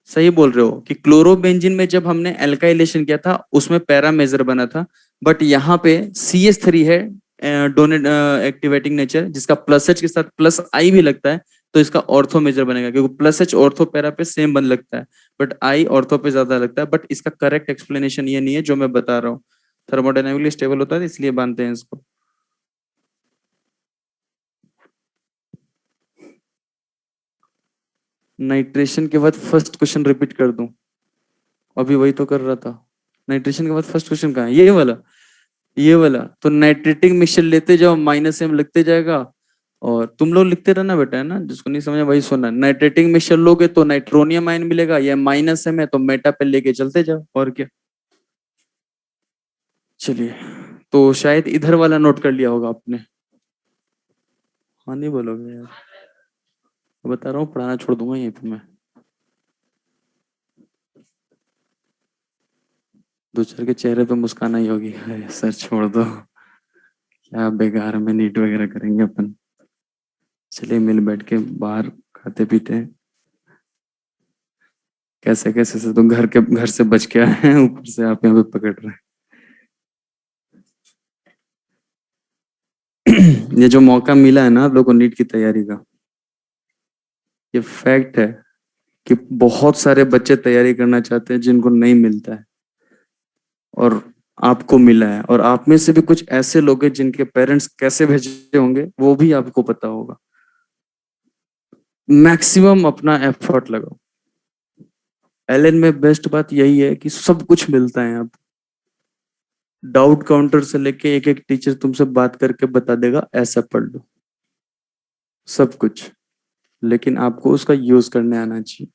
सही बोल रहे हो कि क्लोरोबेंजीन में जब हमने एल्काइलेशन किया था उसमें पैरा मेजर बना था, बट यहाँ पे CH3 है, डोनेट एक्टिवेटिंग नेचर, जिसका +H के साथ +I भी लगता है, तो इसका ऑर्थो मेजर बनेगा, क्योंकि +H ऑर्थो पैरा पे सेम बन लगता है, बट I ऑर्थो पे ज्यादा लगता है। बट इसका करेक्ट एक्सप्लेनेशन ये नहीं है जो मैं बता रहा हूँ, थर्मोडायनेमिकली स्टेबल होता है इसलिए बांधते हैं इसको। नाइट्रेशन के बाद फर्स्ट क्वेश्चन रिपीट कर दूं? अभी वही तो कर रहा था। नाइट्रेशन के बाद फर्स्ट क्वेश्चन कहाँ है? ये वाला। ये वाला तो नाइट्रेटिक मिक्सचर लेते जाओ, -M लगते जाएगा, और तुम लोग लिखते रहना बेटा, है ना, जिसको नहीं समझा वही सुनना। नाइट्रेटिक मिक्सचर लोगे तो नाइट्रोनियम आयन मिलेगा, या -M है तो मेटा पे लेके चलते जाओ, और क्या। चलिए, तो शायद इधर वाला नोट कर लिया होगा आपने। हाँ नहीं बोलोगे यार, बता रहा हूँ पढ़ाना छोड़ दूंगा यहीं पे मैं। दूसरे के चेहरे पे मुस्कान आई होगी, अरे सर छोड़ दो, क्या बेकार में नीट वगैरह करेंगे अपन। चलिए मिल बैठ के बाहर खाते पीते हैं। कैसे कैसे से तो घर से बच के आए हैं, ऊपर से आप यहाँ पे पकड़ रहे हैं। ये जो मौका मिला है ना आप लोग को नीट की तैयारी का, ये फैक्ट है कि बहुत सारे बच्चे तैयारी करना चाहते हैं जिनको नहीं मिलता है, और आपको मिला है। और आप में से भी कुछ ऐसे लोग हैं जिनके पेरेंट्स कैसे भेजे होंगे वो भी आपको पता होगा। मैक्सिमम अपना एफर्ट लगाओ। एलएन में बेस्ट बात यही है कि सब कुछ मिलता है आप, डाउट काउंटर से लेके एक एक टीचर तुमसे बात करके बता देगा ऐसा पढ़ लो, सब कुछ। लेकिन आपको उसका यूज करने आना चाहिए।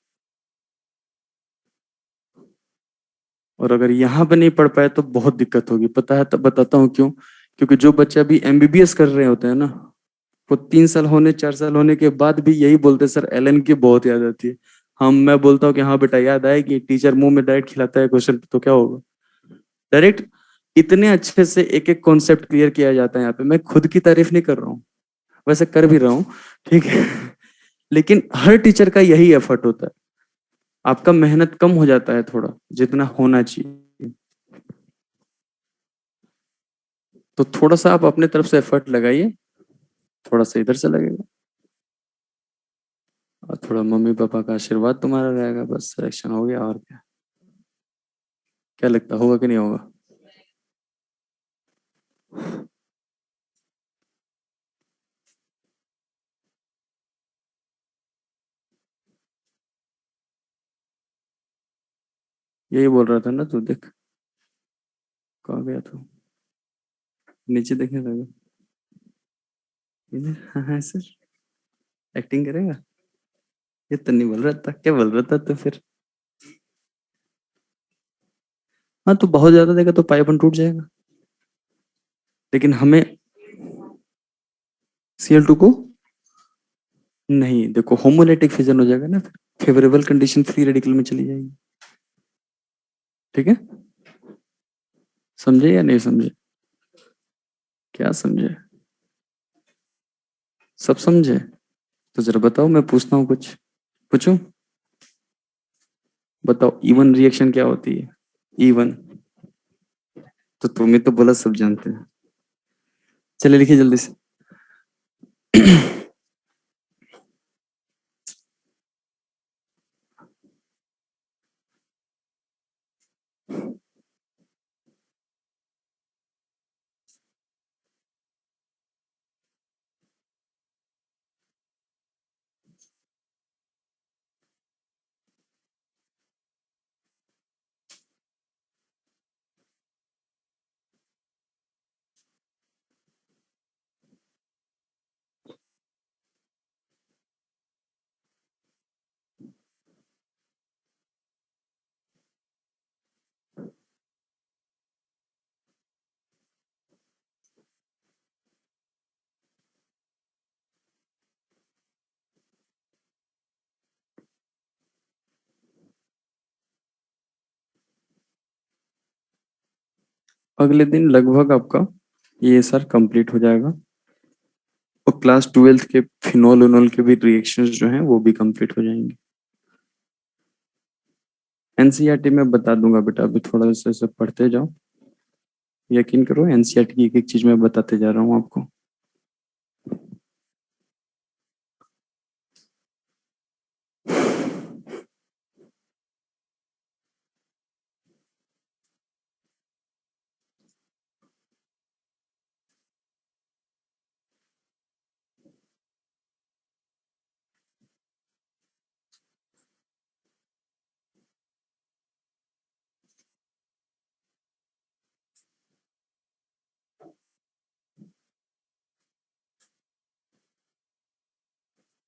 और अगर यहाँ पे नहीं पढ़ पाए तो बहुत दिक्कत होगी, पता है, तब बताता हूँ क्यों। क्योंकि जो बच्चे अभी MBBS कर रहे होते हैं ना, वो 3 साल होने 4 साल होने के बाद भी यही बोलते हैं, सर एलन की बहुत याद आती है। हम मैं बोलता हूँ कि हाँ बेटा याद आएगी, टीचर मुंह में डायरेक्ट खिलाता है क्वेश्चन, तो क्या होगा। डायरेक्ट इतने अच्छे से एक एक कॉन्सेप्ट क्लियर किया जाता है यहाँ पे। मैं खुद की तारीफ नहीं कर रहा हूँ, वैसे कर भी रहा हूँ, ठीक है। लेकिन हर टीचर का यही एफर्ट होता है। आपका मेहनत कम हो जाता है थोड़ा, जितना होना चाहिए। तो थोड़ा सा आप अपने तरफ से एफर्ट लगाइए, थोड़ा सा इधर से लगेगा, और थोड़ा मम्मी पापा का आशीर्वाद तुम्हारा रहेगा, बस सिलेक्शन हो गया, और क्या। क्या लगता होगा कि नहीं होगा? यही बोल रहा था ना तू, देख कहाँ गया तू, नीचे देखने लगा। इधर, हाँ हाँ सर, एक्टिंग करेगा। ये तो नहीं बोल रहा था, क्या बोल रहा था तो फिर? हाँ तो बहुत ज्यादा देगा तो पाइपन टूट जाएगा, लेकिन हमें Cl2 को नहीं, देखो होमोलेटिक फिजन हो जाएगा ना, फिर फेवरेबल कंडीशन फ्री रेडिकल में चली जाएगी। ठीक है, समझे या नहीं समझे? क्या समझे? सब समझे? तो जरा बताओ, मैं पूछता हूँ कुछ, पूछूं? बताओ इवन रिएक्शन क्या होती है? इवन, तो तुम्हें तो बोला सब जानते हैं। चलिए लिखिए जल्दी से। अगले दिन लगभग आपका ये सर कंप्लीट हो जाएगा और क्लास 12th के फिनोल उनोल के भी रिएक्शंस जो हैं वो भी कंप्लीट हो जाएंगे। एनसीईआरटी में बता दूंगा बेटा, अभी थोड़ा सा सब पढ़ते जाओ, यकीन करो एनसीईआरटी की एक एक चीज मैं बताते जा रहा हूँ आपको।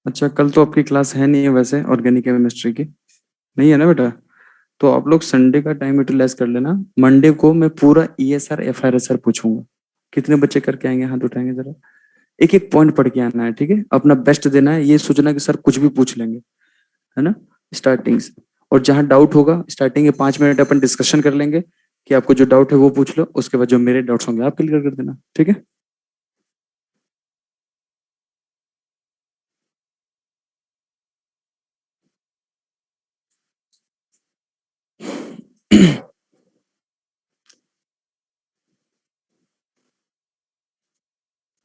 अच्छा, कल तो आपकी क्लास है नहीं है वैसे ऑर्गेनिक केमिस्ट्री की, नहीं है ना बेटा? तो आप लोग संडे का टाइम यूटिलाइज कर लेना। मंडे को मैं पूरा ईएसआर एफआरएसआर पूछूंगा। कितने बच्चे करके आएंगे, हाथ उठाएंगे जरा। एक एक पॉइंट पढ़ के आना है, ठीक है? अपना बेस्ट देना है, ये सोचना कि सर कुछ भी पूछ लेंगे, है ना? स्टार्टिंग से। और जहां डाउट होगा स्टार्टिंग के 5 मिनट अपन डिस्कशन कर लेंगे कि आपको जो डाउट है वो पूछ लो, उसके बाद जो मेरे डाउट्स होंगे आप क्लियर कर देना, ठीक है?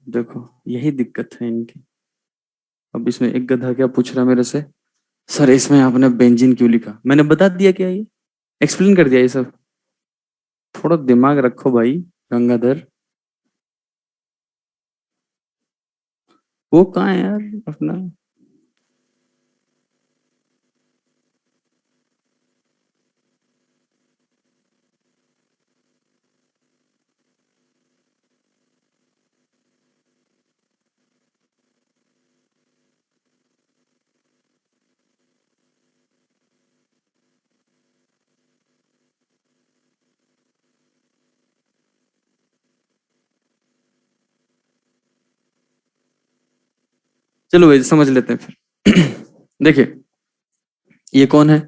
देखो यही दिक्कत है इनकी। अब इसमें एक गधा क्या पूछ रहा है मेरे से, सर इसमें आपने बेंजीन क्यों लिखा? मैंने बता दिया क्या, ये एक्सप्लेन कर दिया ये सब। थोड़ा दिमाग रखो भाई गंगाधर। वो कहाँ है यार अपना? चलो भाई समझ लेते हैं फिर। देखिए ये कौन है?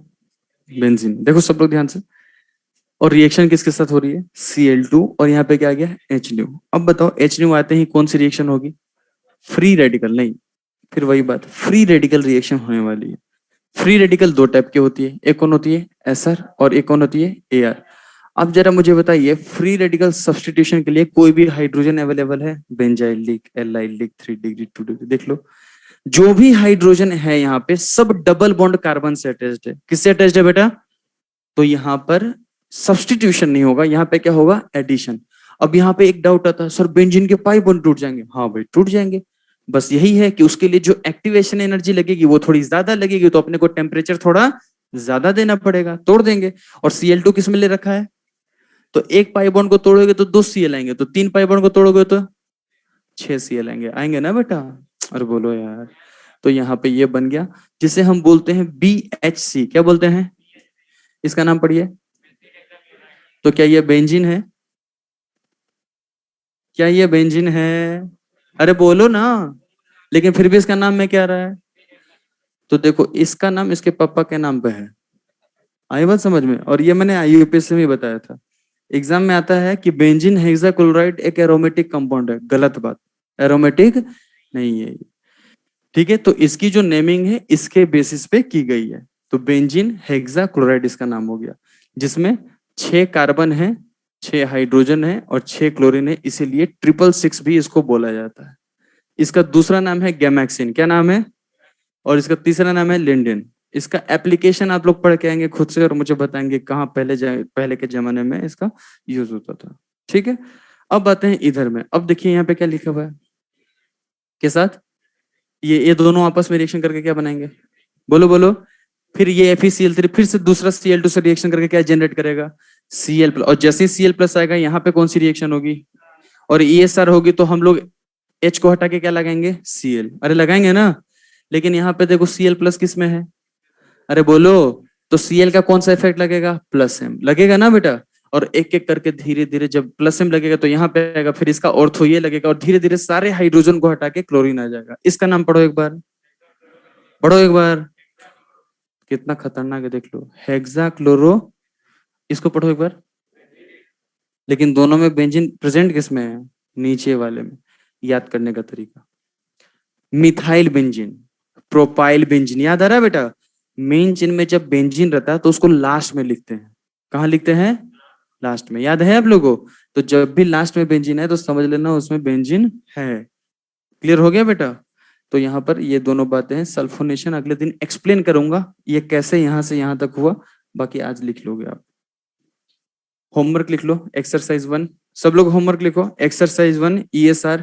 बेंजीन। देखो सब लोग ध्यान से। और रिएक्शन किसके साथ हो रही है? Cl2, और यहाँ पे क्या आ गया? H। अब बताओ H आते ही कौन सी रिएक्शन होगी? फ्री रेडिकल नहीं, फिर वही बात, फ्री रेडिकल रिएक्शन होने वाली है। फ्री रेडिकल दो टाइप की होती है, एक कौन होती है? एसआर, और एक कौन होती है? एआर। अब जरा मुझे बताइए, फ्री रेडिकल सब्स्टिट्यूशन के लिए कोई भी हाइड्रोजन अवेलेबल है? Benzylic, allylic, 3 degree 2 degree, देख लो। जो भी हाइड्रोजन है यहाँ पे सब डबल बॉन्ड कार्बन से अटैच्ड है। किससे अटैच्ड है बेटा? तो यहाँ पर सब्स्टिट्यूशन नहीं होगा, यहाँ पे क्या होगा? एडिशन। अब यहाँ पे एक डाउट आता है, सर बेंजीन के पाई बॉन्ड टूट जाएंगे? हाँ भाई टूट जाएंगे। बस यही है कि उसके लिए जो एक्टिवेशन एनर्जी लगेगी वो थोड़ी ज्यादा लगेगी, तो अपने को टेम्परेचर थोड़ा ज्यादा देना पड़ेगा, तोड़ देंगे। और Cl2 किस में ले रखा है? तो एक पाई बॉन्ड को तोड़ोगे तो 2 Cl आएंगे, तो 3 पाई बॉन्ड को तोड़ोगे तो 6 Cl आएंगे, आएंगे ना बेटा? अरे बोलो यार। तो यहाँ पे ये बन गया, जिसे हम बोलते हैं BHC। क्या बोलते हैं? इसका नाम पढ़िए। तो क्या ये बेंजीन है? क्या ये बेंजीन है? अरे बोलो ना। लेकिन फिर भी इसका नाम में क्या आ रहा है? तो देखो इसका नाम इसके पापा के नाम पे है। आई बात समझ में? और ये मैंने यूपीएससी में बताया था। एग्जाम में आता है कि बेंजीन हेक्साक्लोराइड एक एरोमेटिक कंपाउंड है। गलत बात, एरोमेटिक नहीं है। ठीक है, तो इसकी जो नेमिंग है इसके बेसिस पे की गई है। तो बेंजीन हेक्साक्लोराइड इसका नाम हो गया, जिसमें 6 कार्बन है, 6 हाइड्रोजन है और 6 क्लोरीन है, इसीलिए 666 भी इसको बोला जाता है। इसका दूसरा नाम है गैमेक्सिन। क्या नाम है? और इसका तीसरा नाम है लिंडेन। इसका एप्लीकेशन आप लोग पढ़ के आएंगे खुद से और मुझे बताएंगे कहाँ पहले के जमाने में इसका यूज होता था। ठीक है, अब आते हैं इधर में। अब देखिए यहाँ पे क्या लिखा हुआ है के साथ, ये दोनों आपस में रिएक्शन करके क्या बनाएंगे? बोलो बोलो। फिर ये FeCl3 फिर से दूसरा Cl2 से रिएक्शन करके क्या जनरेट करेगा? Cl+। और जैसे ही Cl+ आएगा यहाँ पे कौन सी रिएक्शन होगी? और ESR होगी, तो हम लोग H को हटा के क्या लगाएंगे? Cl। अरे लगाएंगे ना। लेकिन यहाँ पे देखो Cl+ किस में है? अरे बोलो। तो Cl का कौन सा इफेक्ट लगेगा? +M लगेगा ना बेटा? और एक एक करके धीरे धीरे जब +M लगेगा तो यहाँ पे आएगा, फिर इसका ऑर्थो ये लगेगा और धीरे धीरे सारे हाइड्रोजन को हटा के क्लोरीन आ जाएगा। इसका नाम पढ़ो एक बार, पढ़ो एक बार। कितना खतरनाक है देख लो, हेक्सा क्लोरो। इसको पढ़ो एक बार। लेकिन दोनों में बेंजीन प्रेजेंट किस में है? नीचे वाले में। याद करने का तरीका, मिथाइल बेंजीन, प्रोपाइल बेंजीन, याद आ रहा है बेटा? मेन चेन में जब बेंजीन रहता है तो उसको लास्ट में लिखते हैं। कहाँ लिखते हैं? लास्ट में। याद है आप लोगों को? तो जब भी लास्ट में बेंजीन है तो समझ लेना उसमें बेंजीन है। क्लियर हो गया बेटा? तो यहाँ पर ये दोनों बातें हैं। सल्फोनेशन अगले दिन एक्सप्लेन करूंगा ये कैसे यहां से यहां तक हुआ, बाकी आज लिख लोगे आप। होमवर्क लिख लो, एक्सरसाइज 1। सब लोग होमवर्क लिखो, एक्सरसाइज 1 ESR।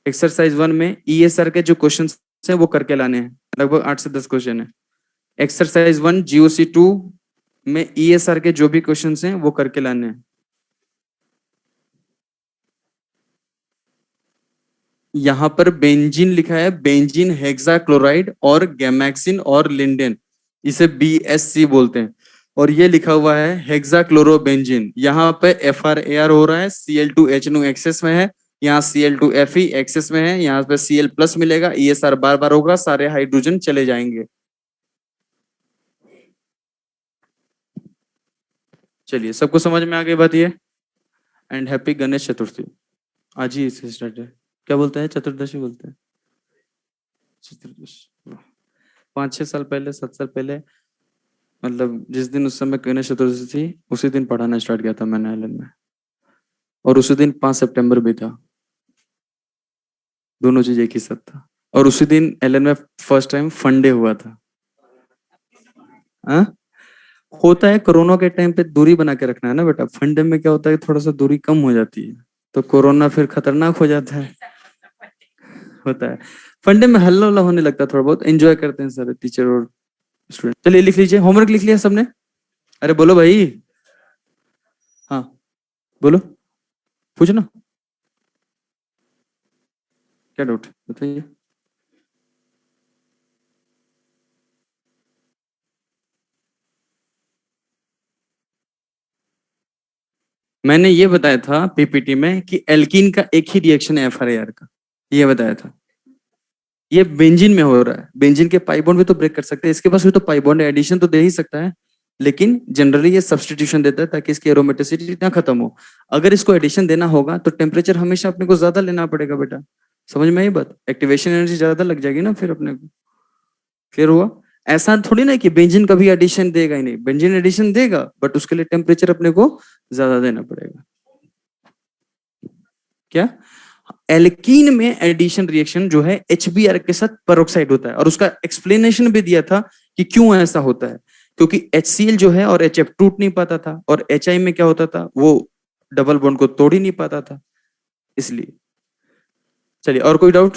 एक्सरसाइज 1 में ESR के जो क्वेश्चन हैं वो करके लाने हैं, लगभग 8 से 10 क्वेश्चन है। एक्सरसाइज 1 GOC2 में ESR के जो भी क्वेश्चन हैं वो करके लाने हैं। यहां पर बेंजीन लिखा है, बेंजीन हेक्साक्लोराइड और गैमेक्सिन और लिंडेन, इसे BSC बोलते हैं। और ये लिखा हुआ है हेक्साक्लोरोबेंजीन। यहाँ पे FrAr हो रहा है, Cl2H2 एक्सेस में है, यहाँ Cl2Fe एक्सेस में है, यहाँ पे Cl प्लस मिलेगा, ESR बार बार होगा, सारे हाइड्रोजन चले जाएंगे। चलिए, सबको समझ में आ गई बात ये? And happy Ganesh Chaturthi. आज ही इससे स्टार्ट है। क्या बोलते हैं? चतुर्दशी बोलते हैं। चतुर्दशी 5-6 साल पहले, 7 साल पहले, मतलब जिस दिन उस समय गणेश चतुर्थी थी उसी दिन पढ़ाना स्टार्ट किया था मैंने एलन में। और उसी दिन 5 सितंबर भी था, दोनों चीज एक ही साथ था। और उसी दिन एलन में फर्स्ट टाइम फंडे हुआ था। हाँ, होता है कोरोना के टाइम पे दूरी बना के रखना है ना बेटा। फंडे में क्या होता है, थोड़ा सा दूरी कम हो जाती है तो कोरोना फिर खतरनाक हो जाता है। होता है फंडे में हल्ला उल्ला होने लगता है, थोड़ा बहुत एंजॉय करते हैं सारे टीचर और स्टूडेंट। चलिए लिख लीजिए, होमवर्क लिख लिया सबने? अरे बोलो भाई। हाँ बोलो, पूछना, क्या डाउट बताइए। मैंने ये बताया था PPT में कि एल्कीन का एक ही रिएक्शन है FrAr का, ये बताया था। ये बेंजीन में हो रहा है, बेंजीन के पाई बॉन्ड भी तो ब्रेक कर सकते हैं, इसके पास भी तो पाई बॉन्ड एडिशन तो दे ही सकता है, लेकिन जनरली ये सब्स्टिट्यूशन देता है ताकि इसकी एरोमेटिसिटी ना खत्म हो। अगर इसको एडिशन देना होगा तो टेम्परेचर हमेशा अपने को ज्यादा लेना पड़ेगा बेटा। समझ में आई बात? एक्टिवेशन एनर्जी ज्यादा लग जाएगी ना फिर अपने को। क्लियर हुआ? ऐसा थोड़ी ना कि बेंजीन कभी एडिशन देगा ही नहीं, बेंजीन एडिशन देगा बट उसके लिए टेम्परेचर अपने को ज्यादा देना पड़ेगा। क्या? एल्कीन में एडिशन रिएक्शन जो है HBr के साथ पेरोक्साइड होता है, और उसका एक्सप्लेनेशन भी दिया था कि क्यों ऐसा होता है। क्योंकि HCl जो है और HF टूट नहीं पाता था, और HI में क्या होता था, वो डबल बॉन्ड को तोड़ ही नहीं पाता था, इसलिए। चलिए, और कोई डाउट?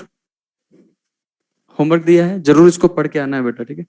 होमवर्क दिया है, जरूर इसको पढ़ के आना है बेटा, ठीक है?